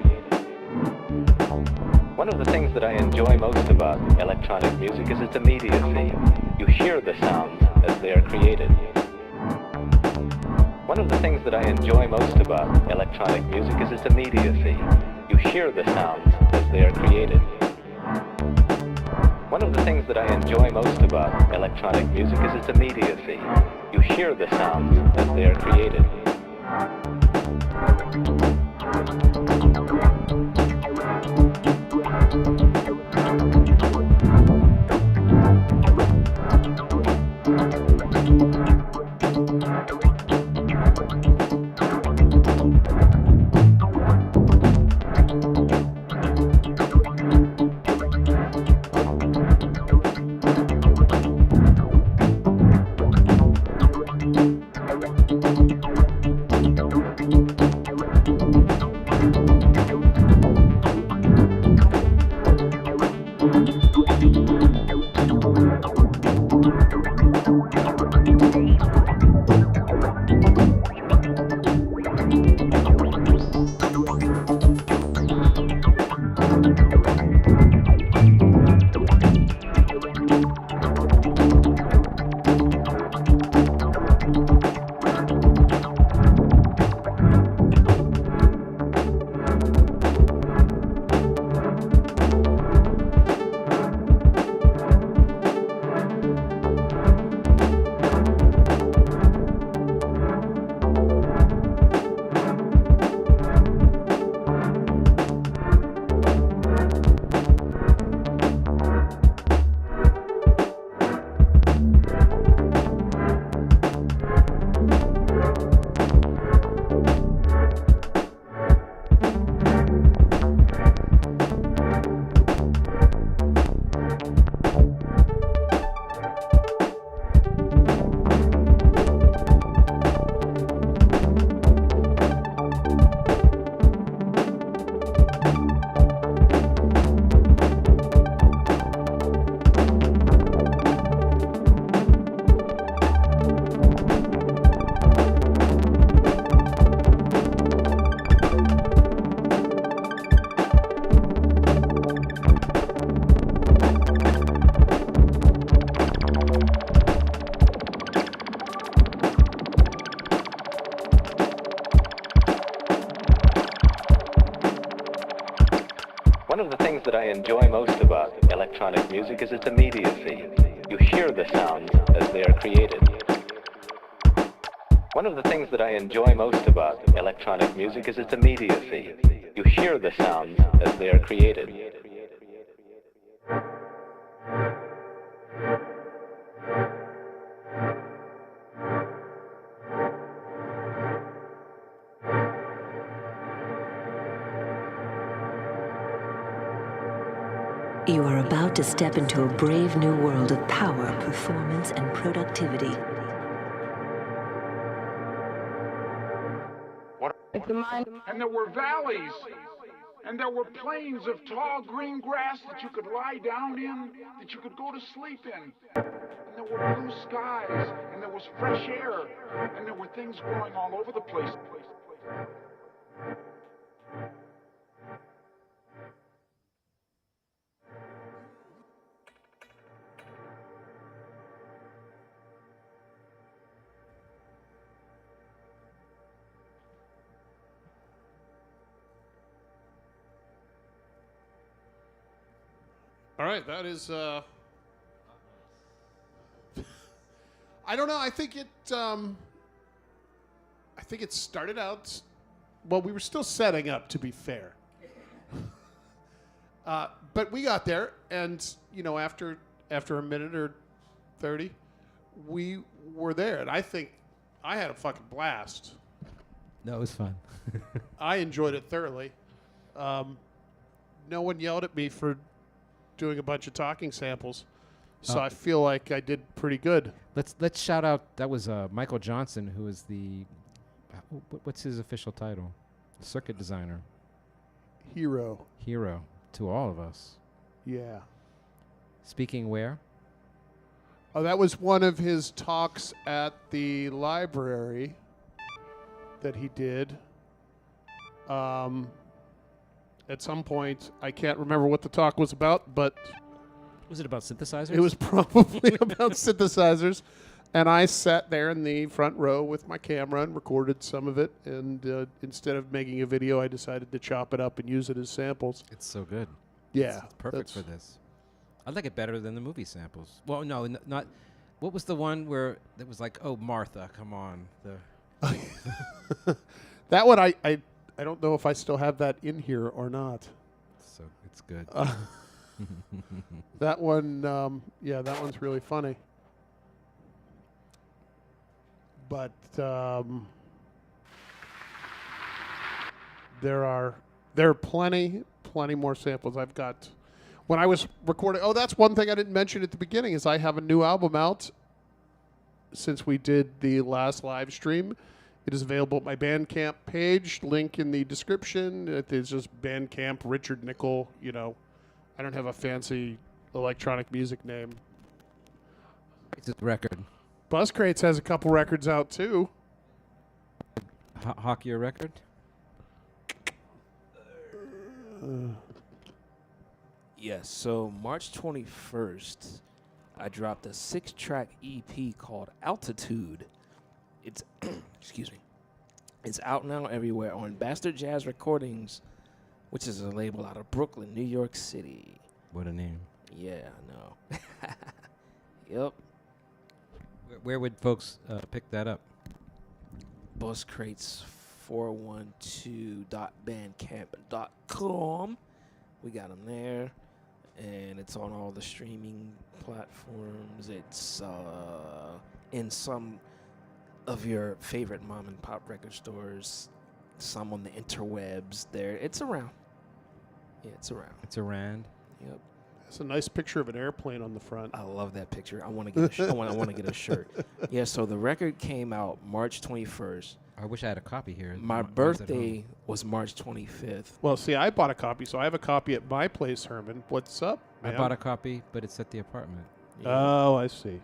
S7: One of the things that I enjoy most about electronic music is its immediacy. You hear the sounds as they are created. One of the things that I enjoy most about electronic music is its immediacy. You hear the sounds as they are created. One of the things that I enjoy most about electronic music is its immediacy. You hear the sounds as they are created. One of the things that I enjoy most about electronic music is its immediacy. You hear the sounds as they are created. One of the things that I enjoy most about electronic music is its immediacy. You hear the sounds as they are created.
S6: You are about to step into a brave new world of power, performance, and productivity.
S10: And there were valleys, and there were plains of tall green grass that you could lie down in, that you could go to sleep in. And there were blue skies, and there was fresh air, and there were things growing all over the place.
S2: All right, that is. I don't know. I think it. I think it started out. Well, we were still setting up, to be fair. But we got there, and after a minute or 30, we were there, and I think I had a fucking blast.
S3: No, it was fun.
S2: I enjoyed it thoroughly. No one yelled at me for doing a bunch of talking samples, so I feel like I did pretty good.
S3: Let's shout out. That was Michael Johnson, who is the what's his official title? Circuit designer.
S2: Hero
S3: To all of us.
S2: Yeah.
S3: Speaking where?
S2: Oh, that was one of his talks at the library that he did. At some point, I can't remember what the talk was about, but
S3: Was it about synthesizers?
S2: it was probably about synthesizers. And I sat there in the front row with my camera and recorded some of it. And instead of making a video, I decided to chop it up and use it as samples.
S3: It's so good.
S2: Yeah.
S3: It's perfect for this. I like it better than the movie samples. Well, no, not. What was the one where it was like, oh, Martha, come on.
S2: That one, I don't know if I still have that in here or not.
S3: So it's good.
S2: That one, that one's really funny. But there are plenty more samples. I've got, when I was recording, that's one thing I didn't mention at the beginning is I have a new album out since we did the last live stream. It is available at my Bandcamp page, link in the description. It is just Bandcamp, Richard Nicol, I don't have a fancy electronic music name.
S3: It's a record.
S2: Buscrates has a couple records out, too.
S3: Hockier record?
S4: Yes, so March 21st, I dropped a 6-track EP called Altitude. It's, excuse me, it's out now everywhere on Bastard Jazz Recordings, which is a label out of Brooklyn, New York City.
S3: What a name.
S4: Yeah, I know. Yep.
S3: Where would folks pick that up?
S4: Buscrates412.bandcamp.com. We got them there, and it's on all the streaming platforms. It's in some of your favorite mom and pop record stores, some on the interwebs. There, it's around. Yeah, it's around.
S3: It's around.
S4: Yep.
S2: It's a nice picture of an airplane on the front.
S4: I love that picture. I want to get I want to get a shirt. Yeah, so the record came out March 21st.
S3: I wish I had a copy here.
S4: My birthday was March 25th.
S2: Well, see, I bought a copy, so I have a copy at my place, Herman. What's up, man?
S3: I bought a copy, but it's at the apartment.
S4: Yeah.
S2: Oh, I see.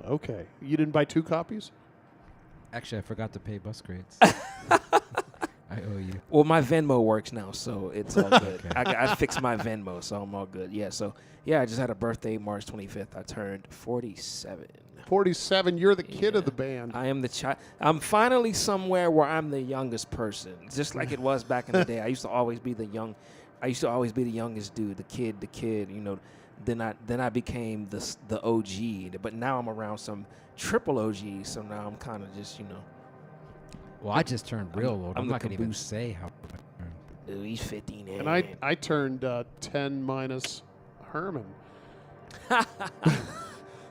S2: Okay. You didn't buy 2 copies?
S3: Actually, I forgot to pay Buscrates. I owe you.
S4: Well, my Venmo works now, so it's all good.
S3: Okay.
S4: I fixed my Venmo, so I'm all good. Yeah, so, I just had a birthday March 25th. I turned 47.
S2: 47. You're the kid of the band.
S4: I am the child. I'm finally somewhere where I'm the youngest person, just like it was back in the day. I used to always be the youngest dude, the kid. Then I became the OG, but now I'm around some triple OG. So now I'm kind of just
S3: Well, I just turned real old. I'm not going to even
S4: caboose.
S3: say how.
S4: Ooh, he's 15.
S2: And I turned 10 minus Herman.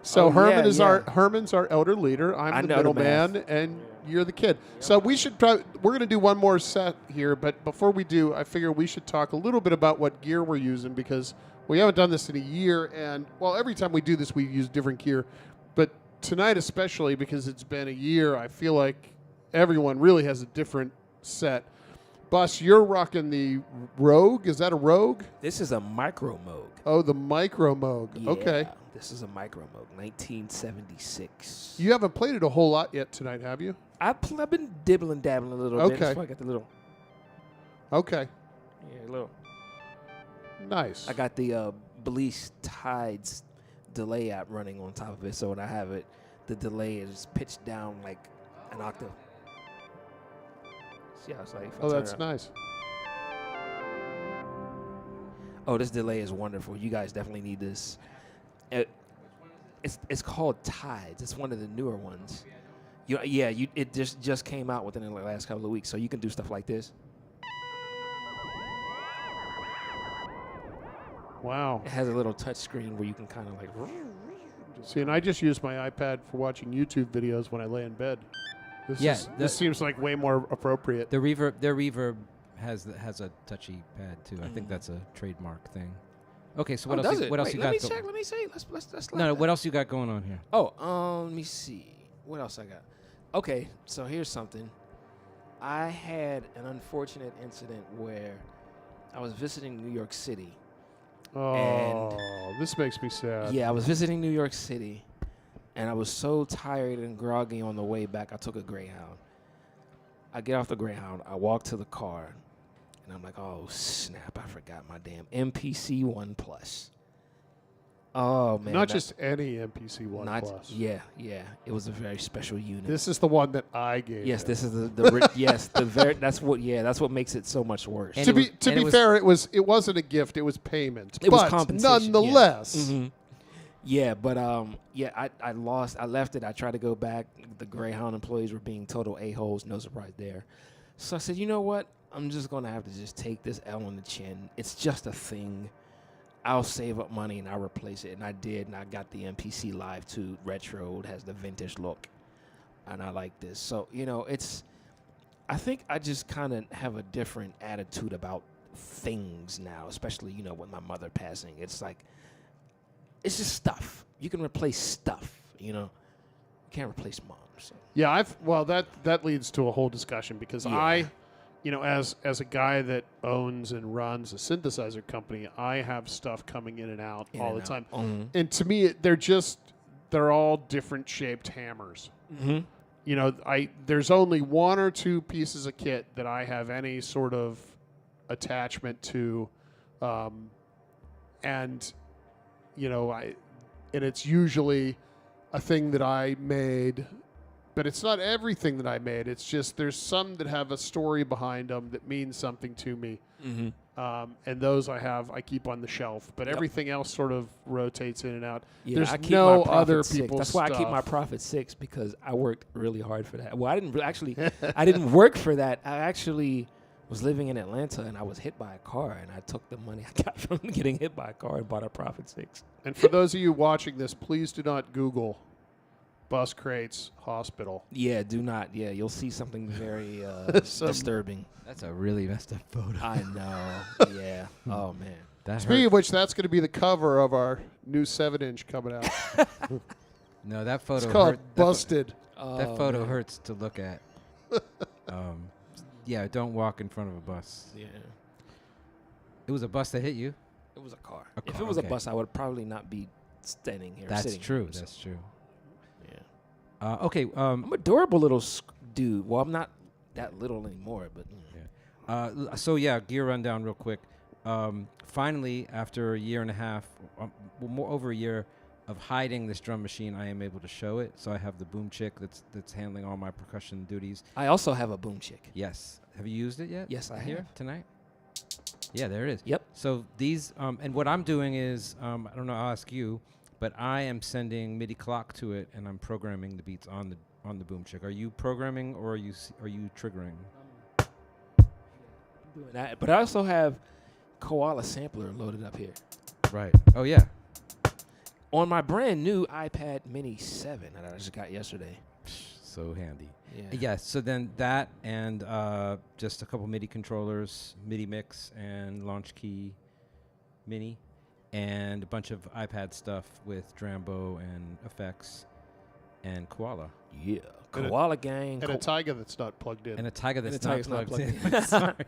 S2: So Herman's our elder leader. I'm the middleman, and you're the kid. So we should we're going to do one more set here, but before we do, I figure we should talk a little bit about what gear we're using because we haven't done this in a year, and every time we do this, we use different gear, but tonight especially because it's been a year, I feel like everyone really has a different set. Bus, you're rocking the Rogue. Is that a Rogue?
S4: This is a Micro Moog.
S2: Oh, the Micro Moog.
S4: Yeah,
S2: okay.
S4: This is a Micro Moog, 1976.
S2: You haven't played it a whole lot yet tonight, have you?
S4: I've been dibbling, dabbling a little bit. That's why I got the little.
S2: Okay.
S4: Yeah, a little.
S2: Nice.
S4: I got the Bleach Tides delay app running on top of it, so when I have it, the delay is pitched down like an octave. See how it's like?
S2: Oh, that's nice.
S4: Oh, this delay is wonderful. You guys definitely need this. It's called Tides. It's one of the newer ones. It just came out within the last couple of weeks, so you can do stuff like this.
S2: Wow.
S4: It has a little touch screen where you can kind of like.
S2: See, and I just use my iPad for watching YouTube videos when I lay in bed. This seems like way more appropriate.
S3: Their reverb has a touchy pad too. I think that's a trademark thing. Okay, so what else you got?
S4: Let me check. Let me see. Let's
S3: No, what else you got going on here?
S4: Oh, let me see. What else I got? Okay, so here's something. I had an unfortunate incident where I was visiting New York City.
S2: Oh, this makes me sad.
S4: Yeah, I was visiting New York City, And I was so tired and groggy on the way back, I took a Greyhound. I get off the Greyhound, I walk to the car, and I'm like, oh, snap, I forgot my damn MPC 1 Plus. Oh, man.
S2: Not just any MPC 1 Plus.
S4: Yeah. It was a very special unit.
S2: This is the one that I gave.
S4: Yes,
S2: him.
S4: this is the yes, that's what makes it so much worse.
S2: To be fair, it wasn't a gift, it was payment.
S4: It was compensation.
S2: Nonetheless.
S4: Yeah. Yeah, but I lost. I left it. I tried to go back. The Greyhound employees were being total a-holes. No surprise there. So I said, you know what? I'm just going to have to just take this L on the chin. It's just a thing. I'll save up money and I'll replace it. And I did, and I got the MPC Live 2 Retro. It has the vintage look, and I like this. So, I think I just kind of have a different attitude about things now, especially, with my mother passing. It's like, it's just stuff. You can replace stuff, You can't replace mom. So.
S2: Yeah, that leads to a whole discussion because I, as a guy that owns and runs a synthesizer company, I have stuff coming in and out all the time. Mm-hmm. And to me, they're all different shaped hammers. Mm-hmm. There's only one or two pieces of kit that I have any sort of attachment to, and it's usually a thing that I made, but it's not everything that I made. It's just there's some that have a story behind them that means something to me. Mm-hmm. And those I keep on the shelf, but everything else sort of rotates in and out.
S4: Yeah,
S2: there's
S4: I keep
S2: no
S4: my
S2: other
S4: Prophet
S2: people's
S4: 6. That's why
S2: stuff.
S4: I keep my Prophet 6 because I worked really hard for that. Well, I didn't work for that. I actually was living in Atlanta, and I was hit by a car, and I took the money I got from getting hit by a car and bought a Prophet 6.
S2: And for those of you watching this, please do not Google Buscrates Hospital.
S4: Yeah, do not. Yeah, you'll see something very disturbing.
S3: That's a really messed up photo.
S4: I know. Yeah. Oh, man.
S2: Speaking of which, that's going to be the cover of our new 7-inch coming out.
S3: No, that photo
S2: It's called Busted.
S3: That photo hurts to look at. Yeah, don't walk in front of a bus.
S4: Yeah.
S3: It was a bus that hit you?
S4: It was a car. If it was a bus, I would probably not be standing here.
S3: That's true.
S4: Here,
S3: That's true.
S4: Yeah.
S3: Okay.
S4: I'm a durable little dude. Well, I'm not that little anymore, but.
S3: Yeah. Gear rundown real quick. Finally, after a year and a half, more over a year of hiding this drum machine, I am able to show it. So I have the boom chick that's handling all my percussion duties.
S4: I also have a boom chick.
S3: Yes. Have you used it yet?
S4: Yes, I
S3: here
S4: have.
S3: Tonight? Yeah, there it is.
S4: Yep.
S3: So these, and what I'm doing is, I don't know, I'll ask you, but I am sending MIDI clock to it, and I'm programming the beats on the boom chick. Are you programming or are you triggering?
S4: Doing that, but I also have Koala sampler loaded up here.
S3: Right. Oh yeah.
S4: On my brand new iPad Mini 7 that I just got yesterday.
S3: So handy.
S4: Yeah.
S3: Yeah. So then that and just a couple MIDI controllers, MIDI mix and launch key mini, and a bunch of iPad stuff with Drambo and effects and Koala.
S4: Yeah. Koala gang.
S2: And a Tiger that's not plugged in.
S3: And a Tiger that's not plugged in.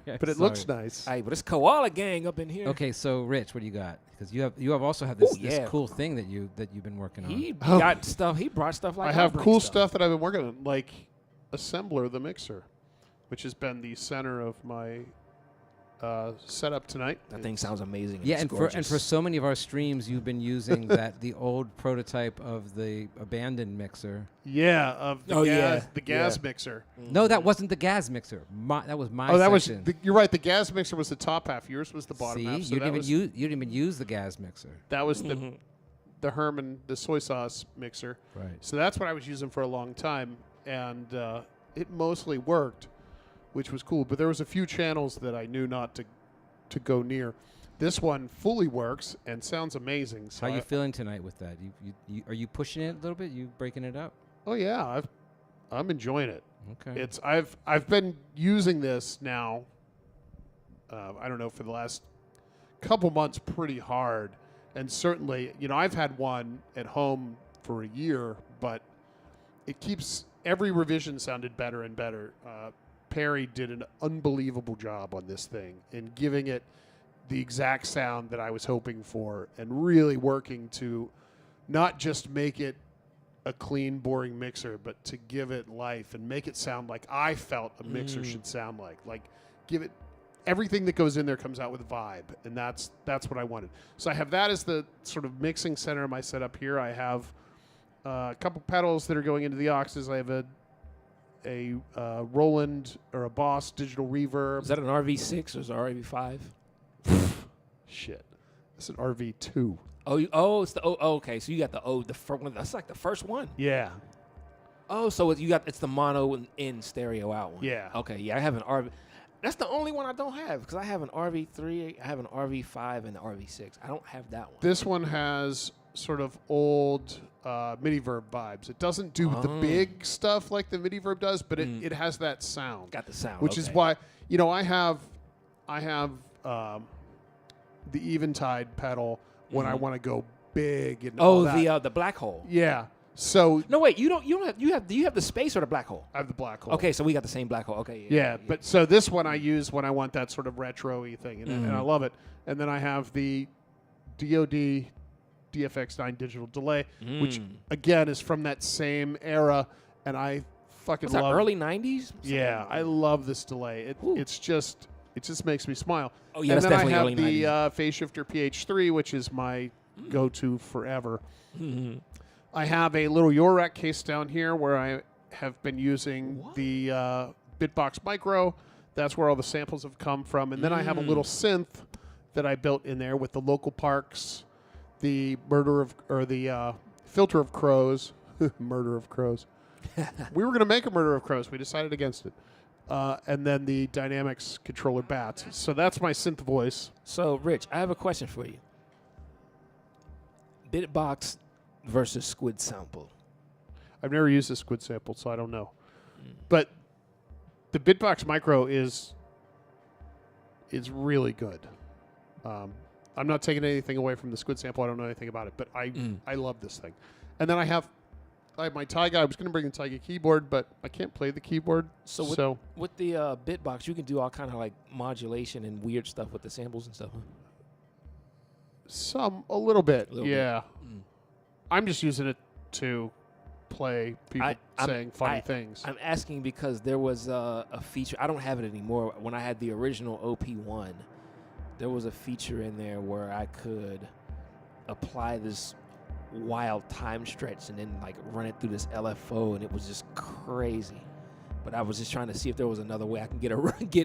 S2: But it looks nice.
S4: Hey, but it's Koala gang up in here.
S3: Okay, so Rich, what do you got? Because you have also have this cool thing that you've been working on.
S4: He got stuff. He brought stuff like
S2: I have cool stuff that I've been working on, like Assembler the mixer, which has been the center of my setup tonight.
S4: That thing sounds amazing.
S3: Yeah, and for so many of our streams, you've been using the old prototype of the abandoned mixer.
S2: Yeah, of the gas mixer.
S3: Mm-hmm. No, that wasn't the gas mixer. That was my.
S2: Oh, that
S3: section.
S2: was. You're right. The gas mixer was the top half. Yours was the bottom half. So
S3: you didn't even use the gas mixer.
S2: That was the Herman, the soy sauce mixer.
S3: Right.
S2: So that's what I was using for a long time, and it mostly worked, which was cool. But there was a few channels that I knew not to go near. This one fully works and sounds amazing. So
S3: how are you feeling tonight with that? You are you pushing it a little bit? You breaking it up?
S2: Oh yeah, I'm enjoying it.
S3: Okay.
S2: I've been using this now. I don't know, for the last couple months pretty hard, and certainly I've had one at home for a year, but it keeps every revision sounded better and better. Perry did an unbelievable job on this thing in giving it the exact sound that I was hoping for, and really working to not just make it a clean, boring mixer, but to give it life and make it sound like I felt a mixer should sound like. Like, give it everything that goes in there comes out with vibe, and that's what I wanted. So I have that as the sort of mixing center of my setup here. I have a couple pedals that are going into the auxes. I have a Roland or a Boss digital reverb.
S4: Is that an RV6 or is it RV5?
S2: Shit, it's an RV2.
S4: It's the okay. So you got the first one. That's like the first one.
S2: Yeah.
S4: Oh, so it's the mono in stereo out one.
S2: Yeah.
S4: Okay. Yeah, I have an RV. That's the only one I don't have because I have an RV3, I have an RV5, and an RV6. I don't have that one.
S2: This one has sort of old MIDI verb vibes. It doesn't do the big stuff like the MIDI verb does, but it has that sound.
S4: Got the sound,
S2: which is why I have the Eventide pedal when I want to go big and all that.
S4: The black hole.
S2: Yeah. So
S4: no, wait, you have the space or the black hole?
S2: I have the black hole.
S4: Okay, so we got the same black hole. Okay.
S2: Yeah, but so this one I use when I want that sort of retro-y thing, and I love it. And then I have the DoD DFX9 digital delay, which again is from that same era, and I fucking love.
S4: Early '90s?
S2: Yeah, I love this delay. It just makes me smile.
S4: Oh yeah,
S2: and
S4: that's
S2: then
S4: definitely
S2: I have
S4: early
S2: the
S4: 90s.
S2: Phase Shifter PH3, which is my go-to forever. I have a little Yorak case down here where I have been using the Bitbox Micro. That's where all the samples have come from. And then I have a little synth that I built in there with the local parks, the filter of crows. Murder of crows. We were going to make a murder of crows. We decided against it. And then the Dynamics controller bats. So that's my synth voice.
S4: So, Rich, I have a question for you. Bitbox versus Squid Sample.
S2: I've never used a Squid Sample, so I don't know. But the Bitbox Micro is really good. I'm not taking anything away from the Squid Sample. I don't know anything about it, but I love this thing. And then I have my Taiga. I was going to bring the Taiga keyboard, but I can't play the keyboard. So
S4: with the Bitbox, you can do all kind of like modulation and weird stuff with the samples and stuff. Huh?
S2: A little bit, yeah. I'm just using it to play people saying funny things.
S4: I'm asking because there was a feature. I don't have it anymore. When I had the original OP1, there was a feature in there where I could apply this wild time stretch and then like run it through this LFO, and it was just crazy. But I was just trying to see if there was another way I can get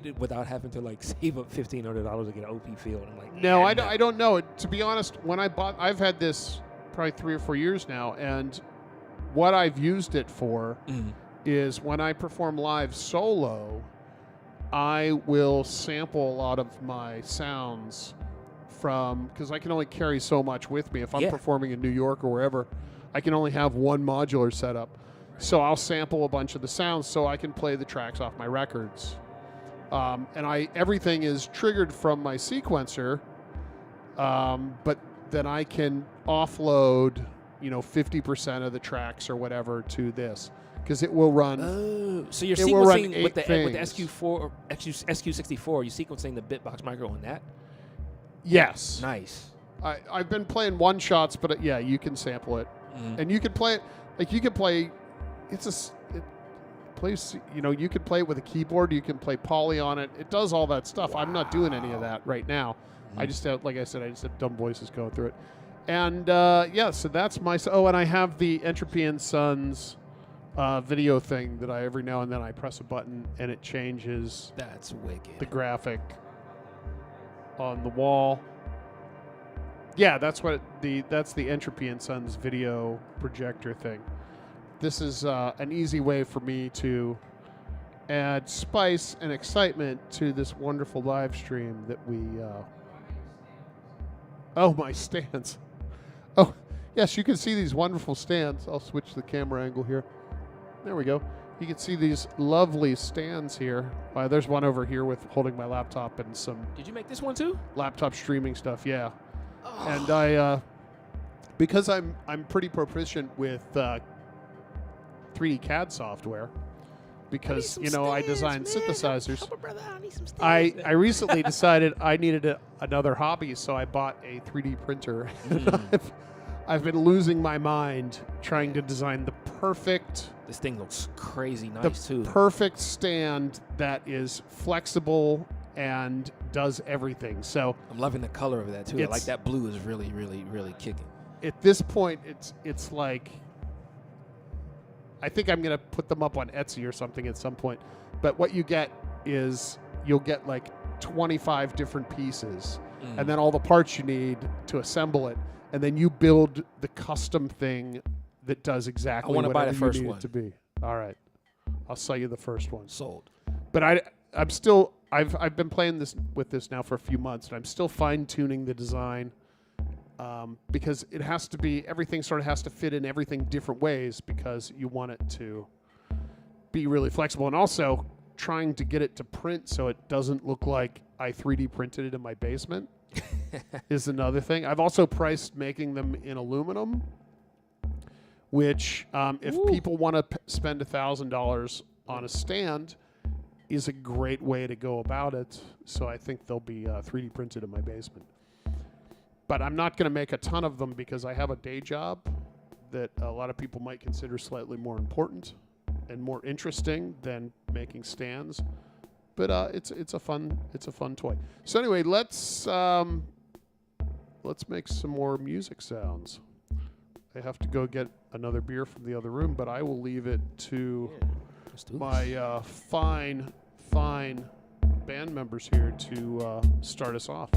S4: it without having to like save up $1,500 to get an OP field. I'm like,
S2: no, I don't know. To be honest, when I've had this probably 3 or 4 years now, and what I've used it for is when I perform live solo, I will sample a lot of my sounds because I can only carry so much with me. If I'm performing in New York or wherever, I can only have one modular setup. So I'll sample a bunch of the sounds so I can play the tracks off my records. And everything is triggered from my sequencer, but then I can offload, 50% of the tracks or whatever to this, because it will run.
S4: Oh, so you're sequencing with the SQ4 or SQ64. You're sequencing the Bitbox Micro on that?
S2: Yes.
S4: Nice.
S2: I've been playing one shots, but you can sample it, and you can play it like you can play. It plays. You can play it with a keyboard. You can play poly on it. It does all that stuff. Wow. I'm not doing any of that right now. I just have, like I said, have dumb voices going through it. And, so that's my... Oh, and I have the Entropy and Sons video thing that every now and then I press a button and it changes...
S4: That's wicked.
S2: ...the graphic on the wall. Yeah, that's the Entropy and Sons video projector thing. This is an easy way for me to add spice and excitement to this wonderful live stream that we... Oh, my stands. Oh, yes, you can see these wonderful stands. I'll switch the camera angle here. There we go. You can see these lovely stands here. There's one over here with holding my laptop and some...
S4: Did you make this one too?
S2: Laptop streaming stuff, yeah. Oh. And I, because I'm pretty proficient with 3D CAD software, because, I design synthesizers. I recently decided I needed another hobby, so I bought a 3D printer. I've been losing my mind trying to design the perfect
S4: This thing looks crazy nice too.
S2: perfect stand that is flexible and does everything. So
S4: I'm loving the color of that too. I like that blue is really, really, really kicking.
S2: At this point, it's like, I think I'm gonna put them up on Etsy or something at some point. But what you get is you'll get like 25 different pieces, and then all the parts you need to assemble it, and then you build the custom thing that does exactly
S4: I buy the
S2: whatever
S4: first
S2: you need
S4: one.
S2: it to be. All right, I'll sell you the first one.
S4: Sold.
S2: But I've been playing with this now for a few months, and I'm still fine tuning the design because it has to be, everything sort of has to fit in everything different ways because you want it to be really flexible, and also trying to get it to print so it doesn't look like I 3D printed it in my basement is another thing. I've also priced making them in aluminum, which if people want to spend $1,000 on a stand is a great way to go about it. So I think they'll be 3D printed in my basement. But I'm not going to make a ton of them because I have a day job that a lot of people might consider slightly more important and more interesting than making stands. But it's a fun toy. So anyway, let's make some more music sounds. I have to go get another beer from the other room, but I will leave it to my fine band members here to start us off.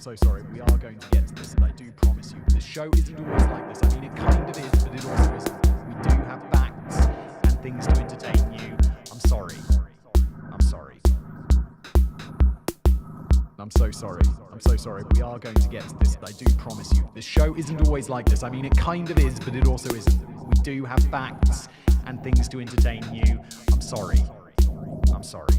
S11: so sorry. We are going to get to this, I do promise you. The show isn't always like this. I mean, it kind of is, but it also isn't. We do have facts and things to entertain you. I'm sorry. I'm sorry. I'm so sorry. I'm so sorry. We are going to get to this, I do promise you. The show isn't always like this. I mean, it kind of is, but it also isn't. We do have facts and things to entertain you. I'm sorry. I'm sorry.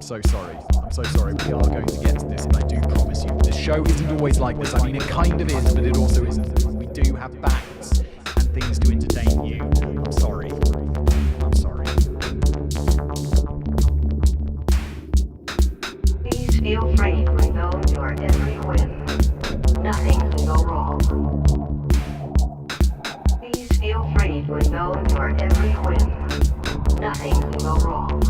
S11: So sorry. I'm so sorry. We are going to get to this, I do promise you. The show isn't always like this. I mean, it kind of is, but it also isn't. We do have facts and things to entertain you. I'm sorry. I'm sorry.
S12: Please feel free to know your every win. Nothing can go wrong. Please feel free to know your every win. Nothing can go wrong.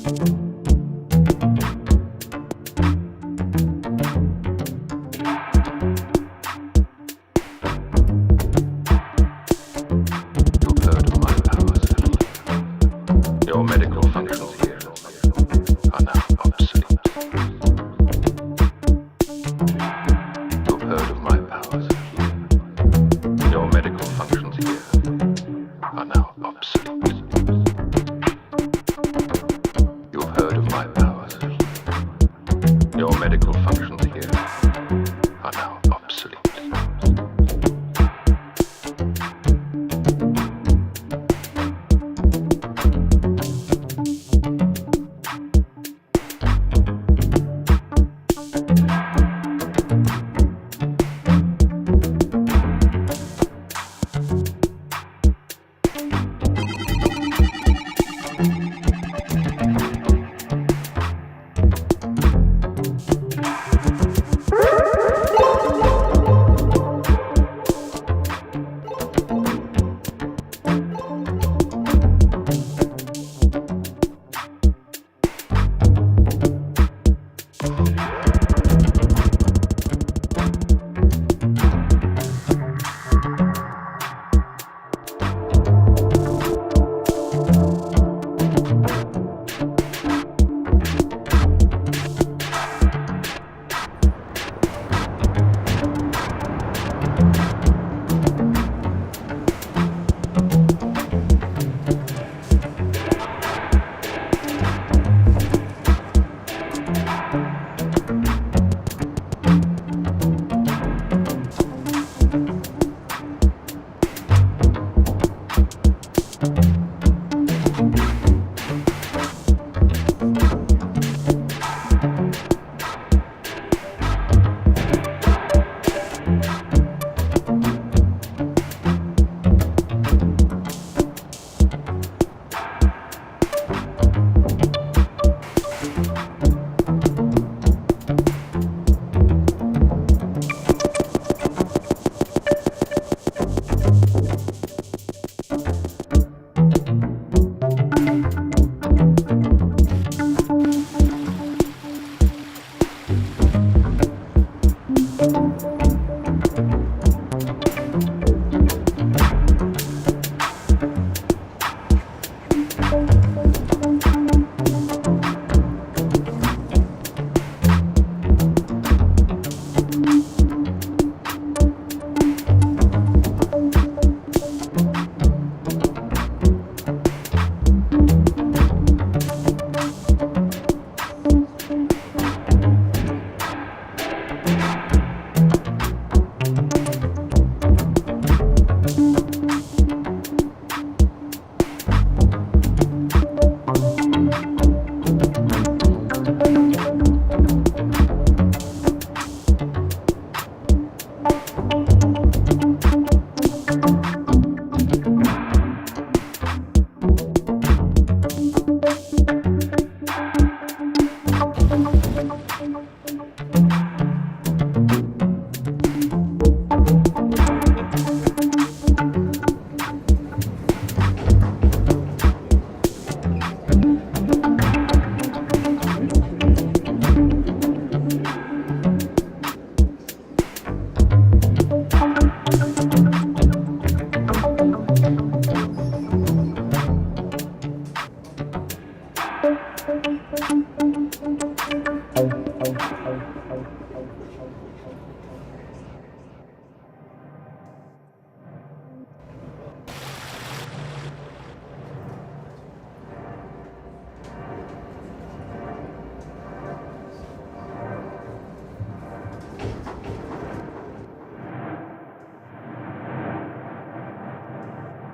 S13: Your medical functions here are now obsolete. You've heard of my powers here. Your medical functions here are now obsolete. You've heard of my powers. Your medical functions here are now obsolete.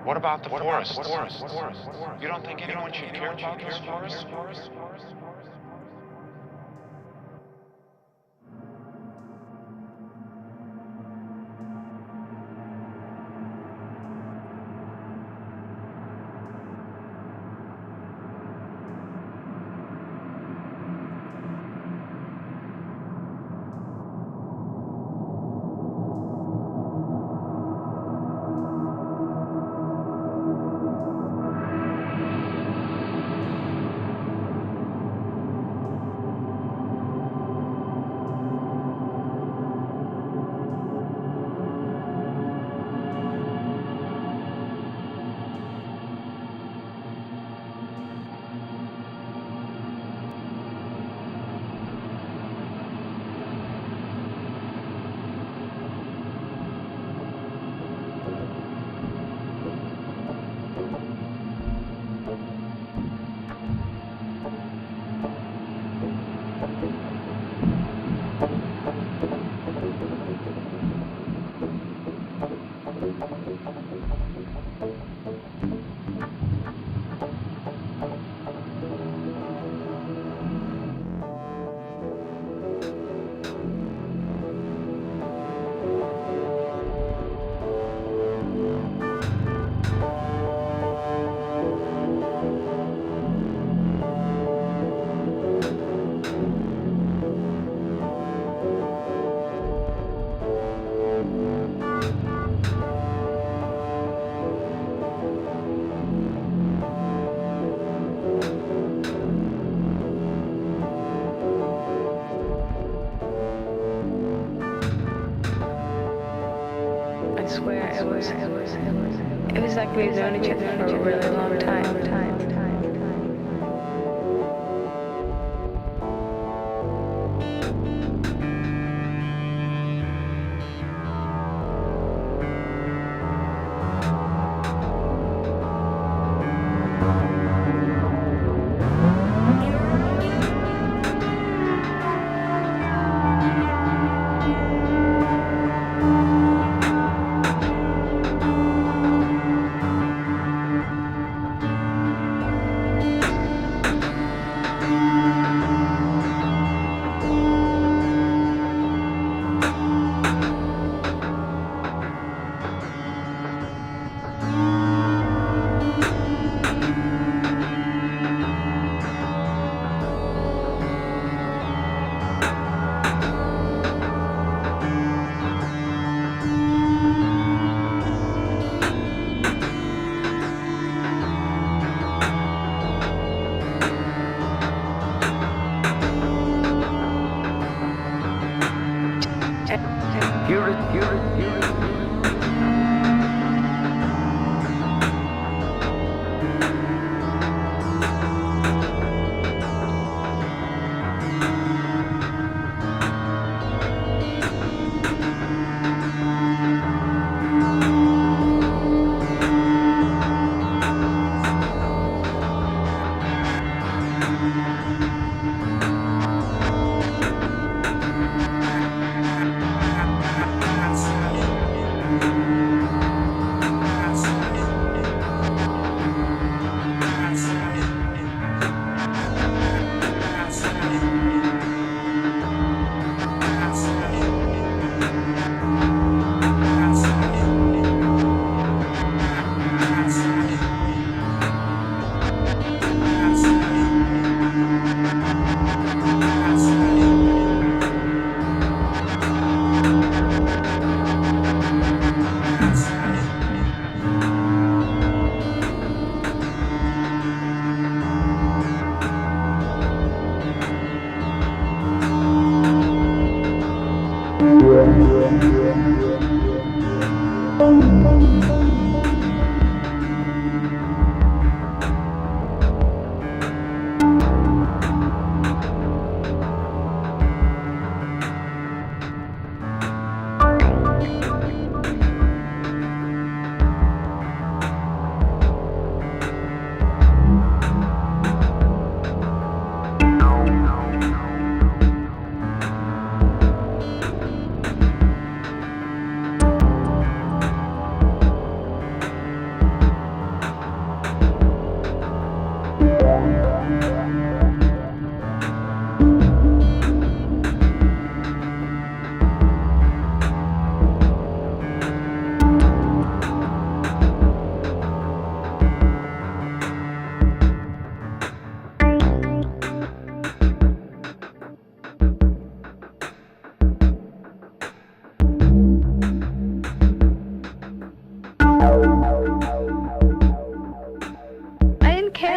S10: What about the forest? You don't think anyone should care about this forest?
S8: it was like we've known each other for a really long time.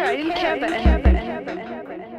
S8: I didn't care about anything.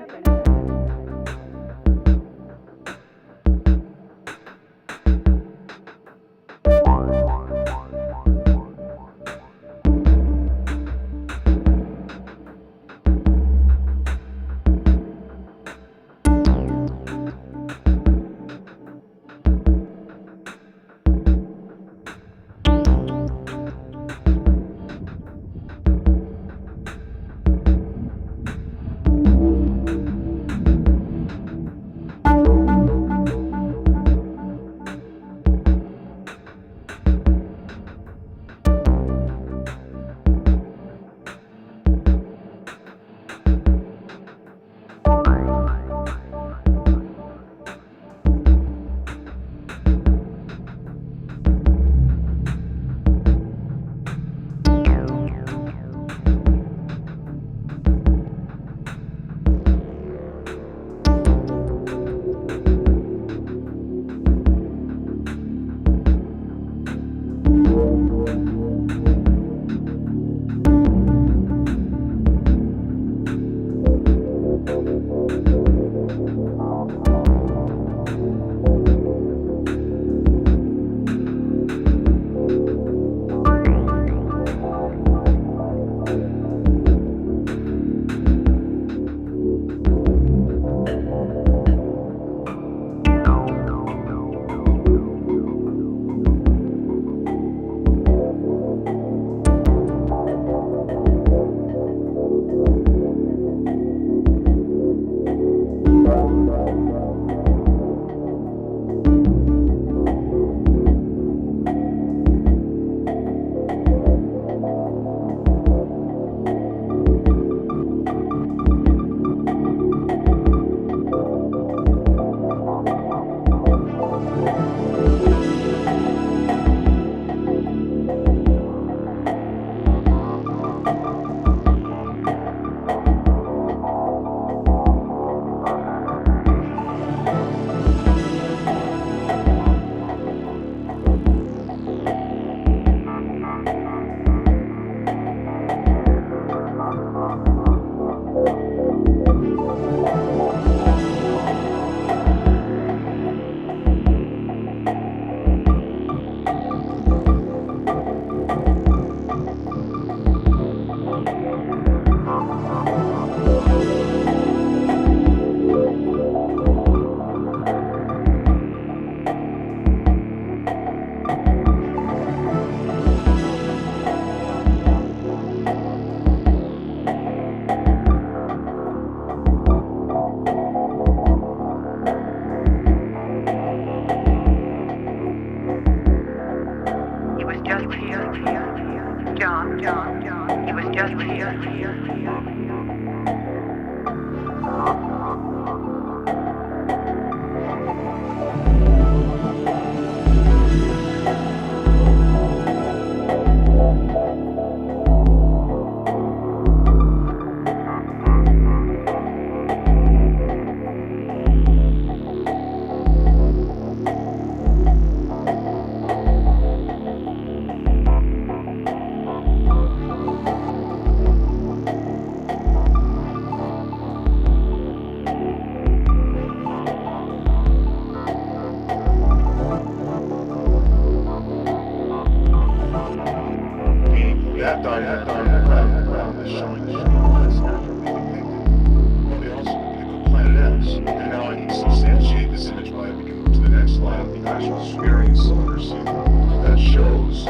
S14: actual Sumerian solar system that shows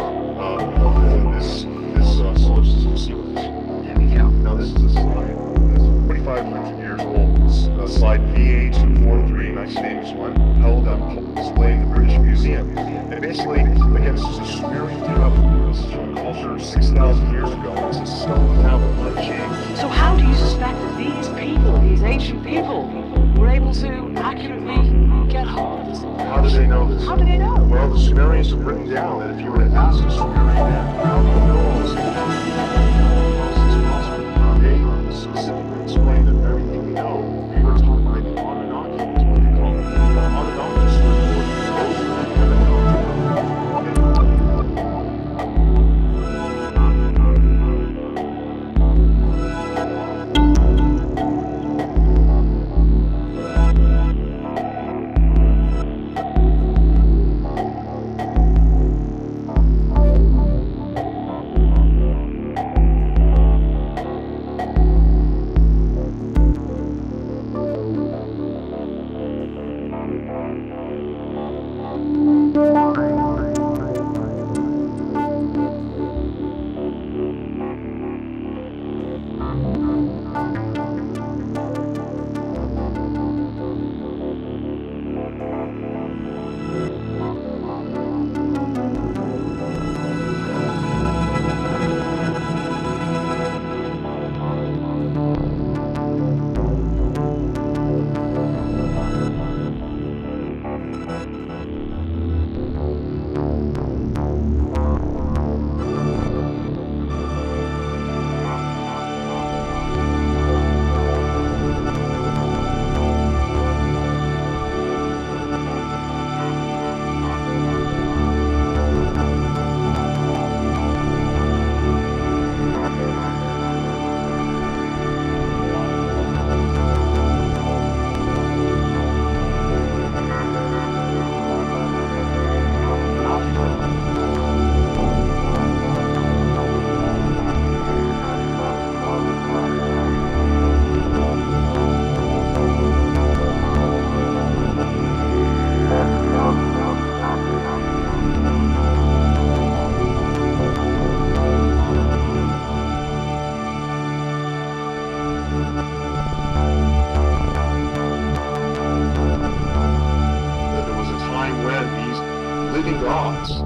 S14: this solar system sequence. Now this is a slide that's 4,500 years old. It's slide VA243, 1981, held on display in the British Museum. And basically, again, this is a Sumerian tablet. This is from a culture 6,000 years ago. It's a stone tablet, unchanged.
S15: So how do you suspect that these people, these ancient people, were able to accurately get hold of this?
S14: How did they know this?
S15: How did they know?
S14: Well, the Sumerians have written down that if you were to ask a Sumerian man, how do you know all this information? They specifically explain that everything we know, we were taught by the Anunnaki, is what they call them. The Anunnaki stood for the ocean of heaven.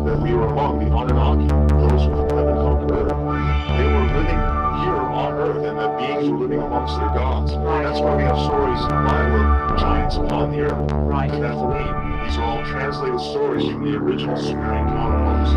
S14: That we were among, the Anunnaki, those who have heaven come to earth, they were living here on earth, and the beings were living amongst their gods. That's why we have stories in the Bible of giants upon the earth, the Nephilim. These are all translated stories from the original Sumerian counterparts.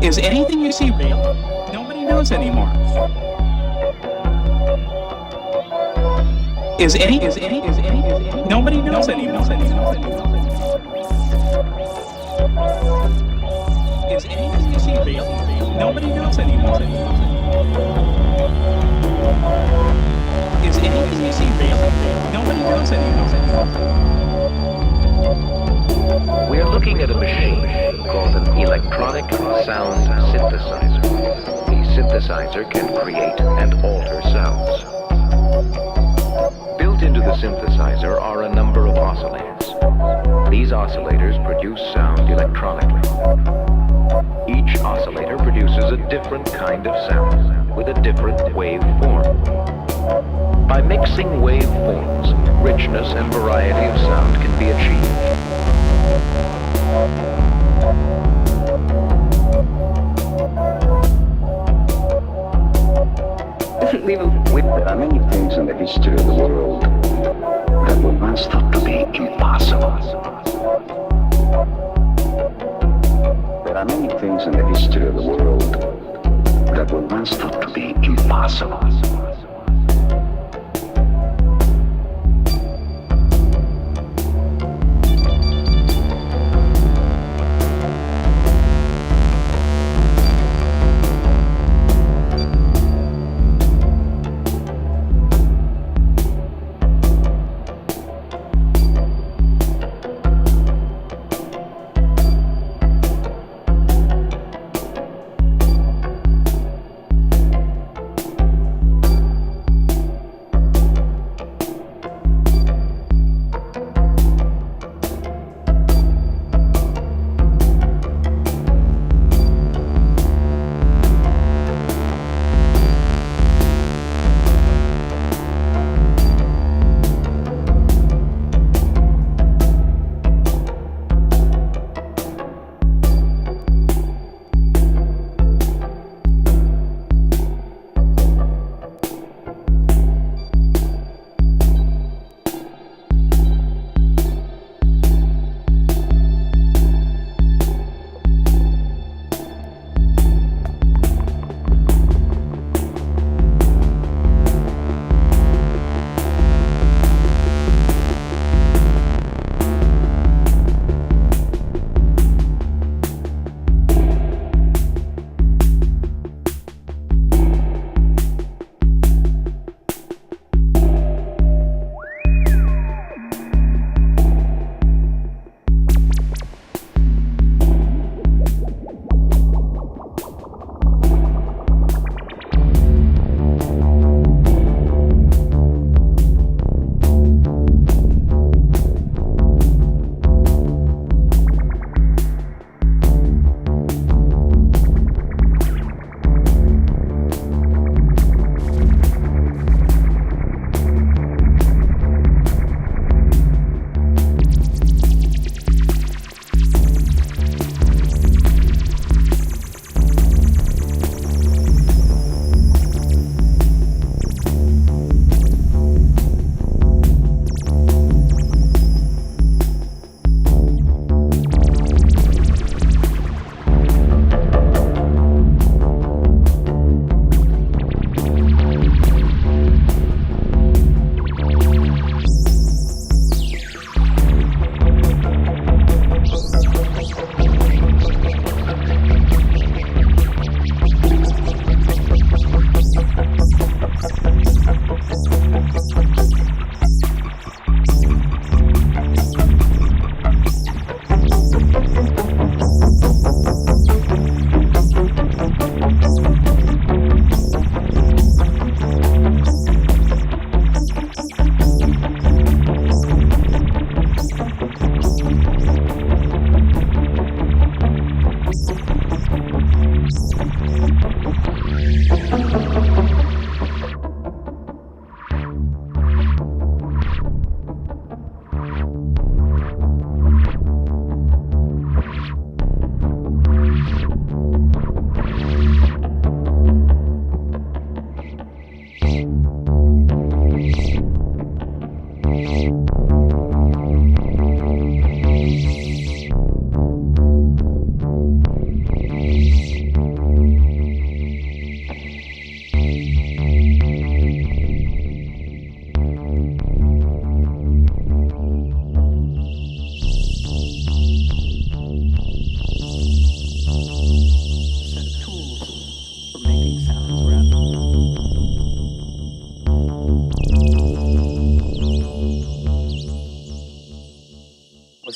S16: Is anything you see real? Nobody knows anymore. Is any? Nobody knows anymore. Is anything you see real? Nobody knows anymore. Is anything you see real? Nobody knows anymore.
S7: We are looking at a machine called an electronic sound synthesizer. The synthesizer can create and alter sounds. Built into the synthesizer are a number of oscillators. These oscillators produce sound electronically. Each oscillator produces a different kind of sound with a different waveform. By mixing waveforms, richness and variety of sound can be achieved.
S5: There are many things in the history of the world that were once thought to be impossible. There are many things in the history of the world that were once thought to be impossible.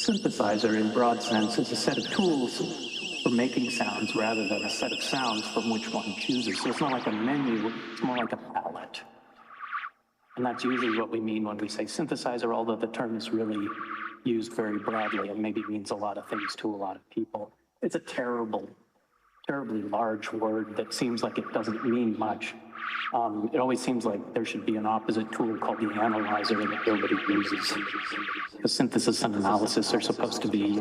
S5: synthesizer, in broad sense, is a set of tools for making sounds rather than a set of sounds from which one chooses. So it's not like a menu, it's more like a palette. And that's usually what we mean when we say synthesizer, although the term is really used very broadly and maybe means a lot of things to a lot of people. It's a terribly large word that seems like it doesn't mean much. It always seems like there should be an opposite tool called the analyzer that nobody uses. The synthesis and analysis are supposed to be,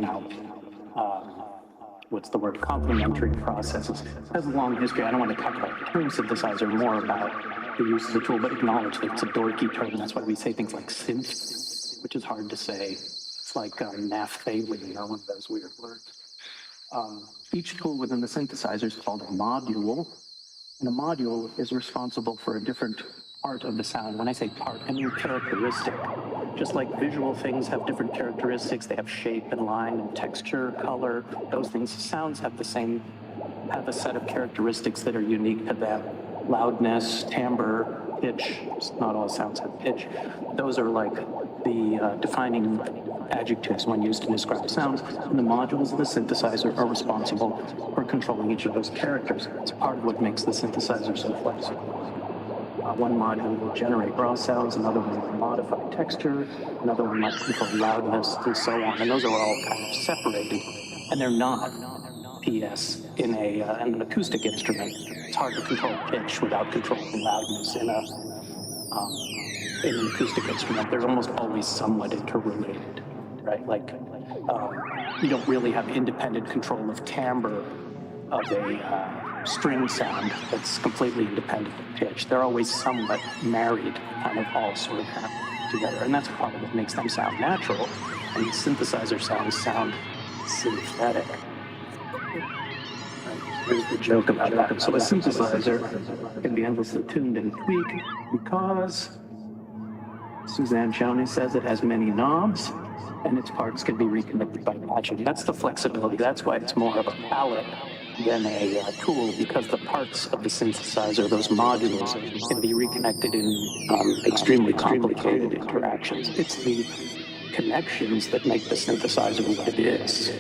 S5: complementary processes. It has a long history. I don't want to talk about the term synthesizer, more about the use of the tool, but acknowledge that it's a dorky term. That's why we say things like synth, which is hard to say. It's like naphthalene, or one of those weird words. Each tool within the synthesizer is called a module. And a module is responsible for a different part of the sound. When I say part, I mean characteristic. Just like visual things have different characteristics, they have shape and line and texture, color, those things. Sounds have a set of characteristics that are unique to them. Loudness, timbre, pitch. Not all sounds have pitch. Those are like the defining adjectives when used to describe sounds, and the modules of the synthesizer are responsible for controlling each of those characters. It's part of what makes the synthesizer so flexible. One module will generate raw sounds, another one will modify texture, another one might control loudness, and so on. And those are all kind of separated, and they're not. P.S. in an acoustic instrument, it's hard to control pitch without controlling loudness. In an acoustic instrument, they're almost always somewhat interrelated. Right, like you don't really have independent control of timbre of a string sound that's completely independent of pitch. They're always somewhat married, kind of all sort of happen together, and that's part of what makes them sound natural. And the synthesizer sounds sound synthetic. Here's the joke about that. So a synthesizer can be endlessly tuned and tweaked because Suzanne Chowney says it has many knobs, and its parts can be reconnected by matching. That's the flexibility. That's why it's more of a palette than a tool, because the parts of the synthesizer, those modules, can be reconnected in extremely complicated interactions. It's the connections that make the synthesizer what it is.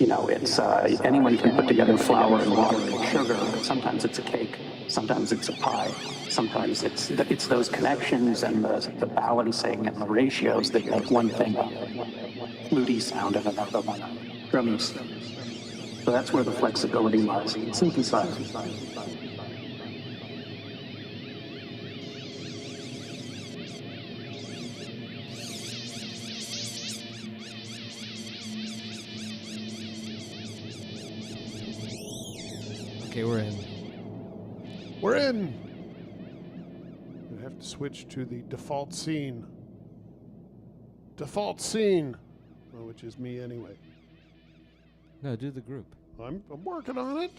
S5: It's anyone can put together flour and water and sugar. Sometimes it's a cake. Sometimes it's a pie. Sometimes it's those connections and the balancing and the ratios that make one thing a fluty sound and another one a drummy sound. So that's where the flexibility lies in synthesizers.
S3: Okay, we're in.
S2: We're in. We have to switch to the default scene. Default scene, which is me anyway.
S3: No, do the group.
S2: I'm working on it.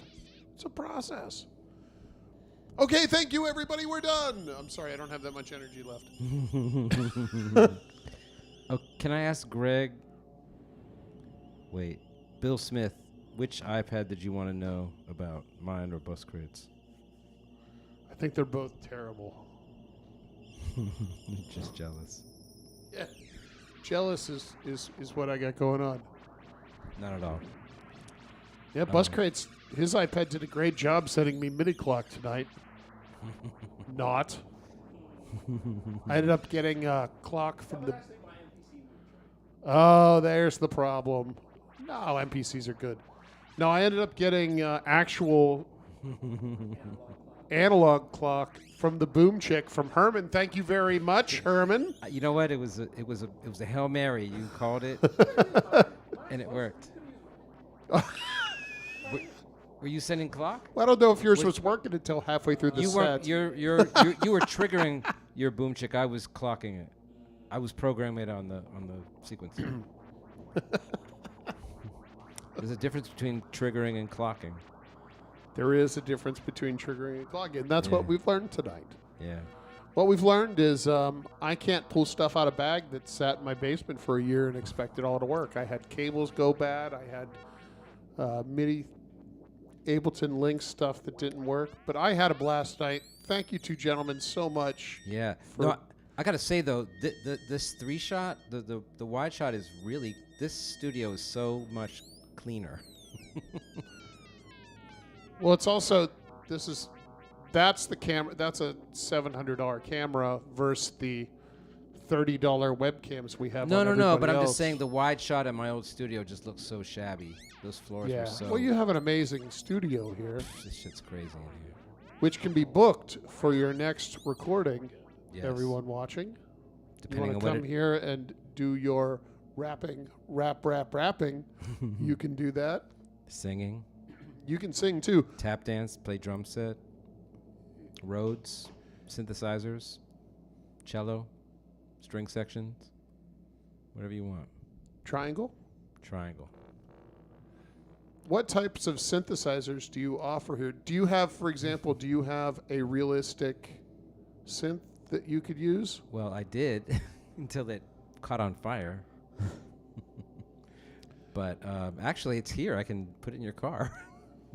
S2: It's a process. Okay, thank you, everybody. We're done. I'm sorry, I don't have that much energy left.
S3: Oh, can I ask Greg? Wait, Bill Smith. Which iPad did you want to know about, mine or Buscrates?
S2: I think they're both terrible.
S3: Just jealous.
S2: Yeah, jealous is what I got going on.
S3: Not at all.
S2: Yeah, Buscrates, his iPad did a great job setting me MIDI clock tonight. Not. I ended up getting a clock from the... Oh, there's the problem. No, MPCs are good. No, I ended up getting actual analog clock from the boom chick from Herman. Thank you very much, Herman.
S3: You know what? It was a Hail Mary. You called it, and it worked. Were you sending clock?
S2: Well, I don't know if yours was working until halfway through the set.
S3: You were triggering your boom chick. I was clocking it. I was programming it on the sequencer. There's a difference between triggering and clocking.
S2: There is a difference between triggering and clocking, and that's what we've learned tonight.
S3: Yeah.
S2: What we've learned is I can't pull stuff out of bag that sat in my basement for a year and expect it all to work. I had cables go bad. I had MIDI Ableton Link stuff that didn't work. But I had a blast tonight. Thank you two gentlemen so much.
S3: Yeah. No, I got to say, though, this 3-shot, the wide shot is really, this studio is so much cleaner.
S2: Well, it's also, that's the camera, that's a $700 camera versus the $30 webcams we have.
S3: No, but I'm just saying the wide shot at my old studio just looks so shabby. Those floors were so...
S2: Well, you have an amazing studio here.
S3: This shit's crazy in here.
S2: Which can be booked for your next recording,
S3: Everyone
S2: watching.
S3: Depending
S2: you want to come here and do your rapping, you can do that.
S3: Singing.
S2: You can sing, too.
S3: Tap dance, play drum set, Rhodes, synthesizers, cello, string sections, whatever you want.
S2: Triangle?
S3: Triangle.
S2: What types of synthesizers do you offer here? Do you have, for example, a realistic synth that you could use?
S3: Well, I did until it caught on fire. But actually, it's here. I can put it in your car.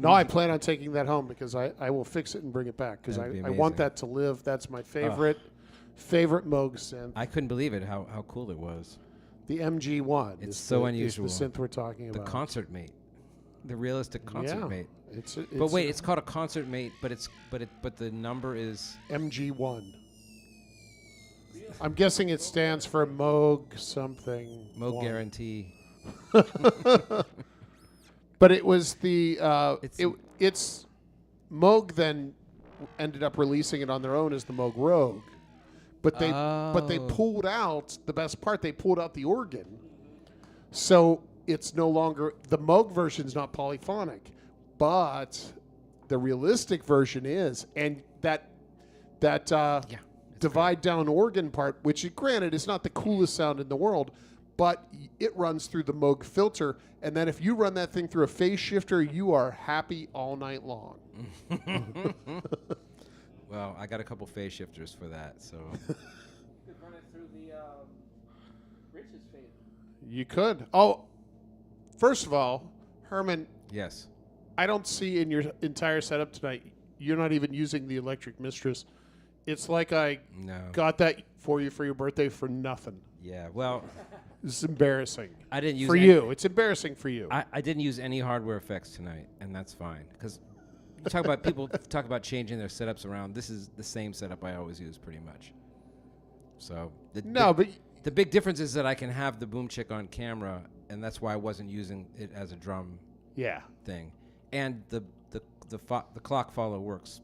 S2: No, I plan on taking that home because I will fix it and bring it back because I want that to live. That's my favorite Moog synth.
S3: I couldn't believe it, how cool it was.
S2: The MG1.
S3: It's so unusual.
S2: Is the synth we're talking about.
S3: The Concert Mate. The realistic Concert Mate.
S2: But
S3: wait, it's called a Concert Mate, but the number is
S2: MG1. I'm guessing it stands for Moog something.
S3: Moog
S2: one.
S3: Guarantee.
S2: But it was it's Moog then ended up releasing it on their own as the Moog Rogue. But they pulled out the best part. They pulled out the organ. So it's no longer, the Moog version is not polyphonic, but the realistic version is. And that divide down organ part, which granted is not the coolest sound in the world, but it runs through the Moog filter. And then if you run that thing through a phase shifter, you are happy all night long.
S3: Well, I got a couple phase shifters for that, so.
S1: You could run it through the Rich's phase.
S2: You could. Oh, first of all, Herman.
S3: Yes.
S2: I don't see in your entire setup tonight, you're not even using the Electric Mistress. It's like I got that for you for your birthday for nothing.
S3: Yeah, well.
S2: It's embarrassing.
S3: I didn't use
S2: for you. It's embarrassing for you.
S3: I didn't use any hardware effects tonight, and that's fine. Because you talk about people talk about changing their setups around. This is the same setup I always use, pretty much. So the big difference is that I can have the boom chick on camera, and that's why I wasn't using it as a drum. Thing, and the clock follow works.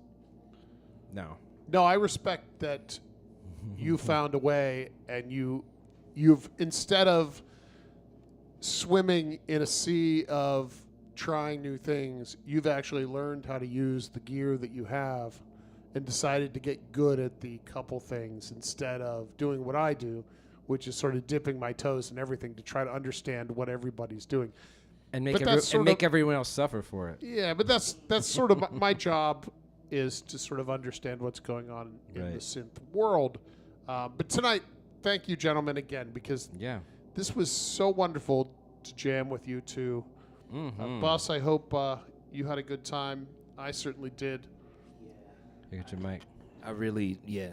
S3: No,
S2: I respect that you found a way, and you've instead of swimming in a sea of trying new things, you've actually learned how to use the gear that you have and decided to get good at the couple things instead of doing what I do, which is sort of dipping my toes in everything to try to understand what everybody's doing.
S3: And make everyone else suffer for it.
S2: Yeah, but that's sort of my job is to sort of understand what's going on in the synth world. But tonight, thank you, gentlemen, again, because this was so wonderful to jam with you two. Bus, I hope you had a good time. I certainly did.
S3: You got your mic.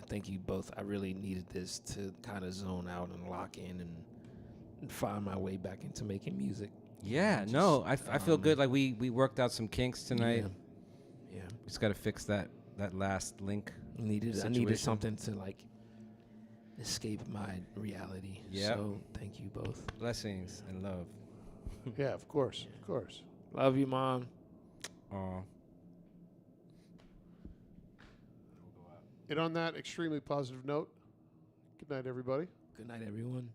S4: Thank you both. I really needed this to kind of zone out and lock in and find my way back into making music.
S3: Yeah, I feel good. Like we worked out some kinks tonight.
S4: Yeah.
S3: We just got to fix that last link.
S4: I needed something to like escape my reality.
S3: Yeah.
S4: So thank you both.
S3: Blessings and love.
S2: Yeah, of course.
S4: Love you, Mom.
S3: Aw.
S2: And on that extremely positive note, good night, everybody.
S4: Good night, everyone.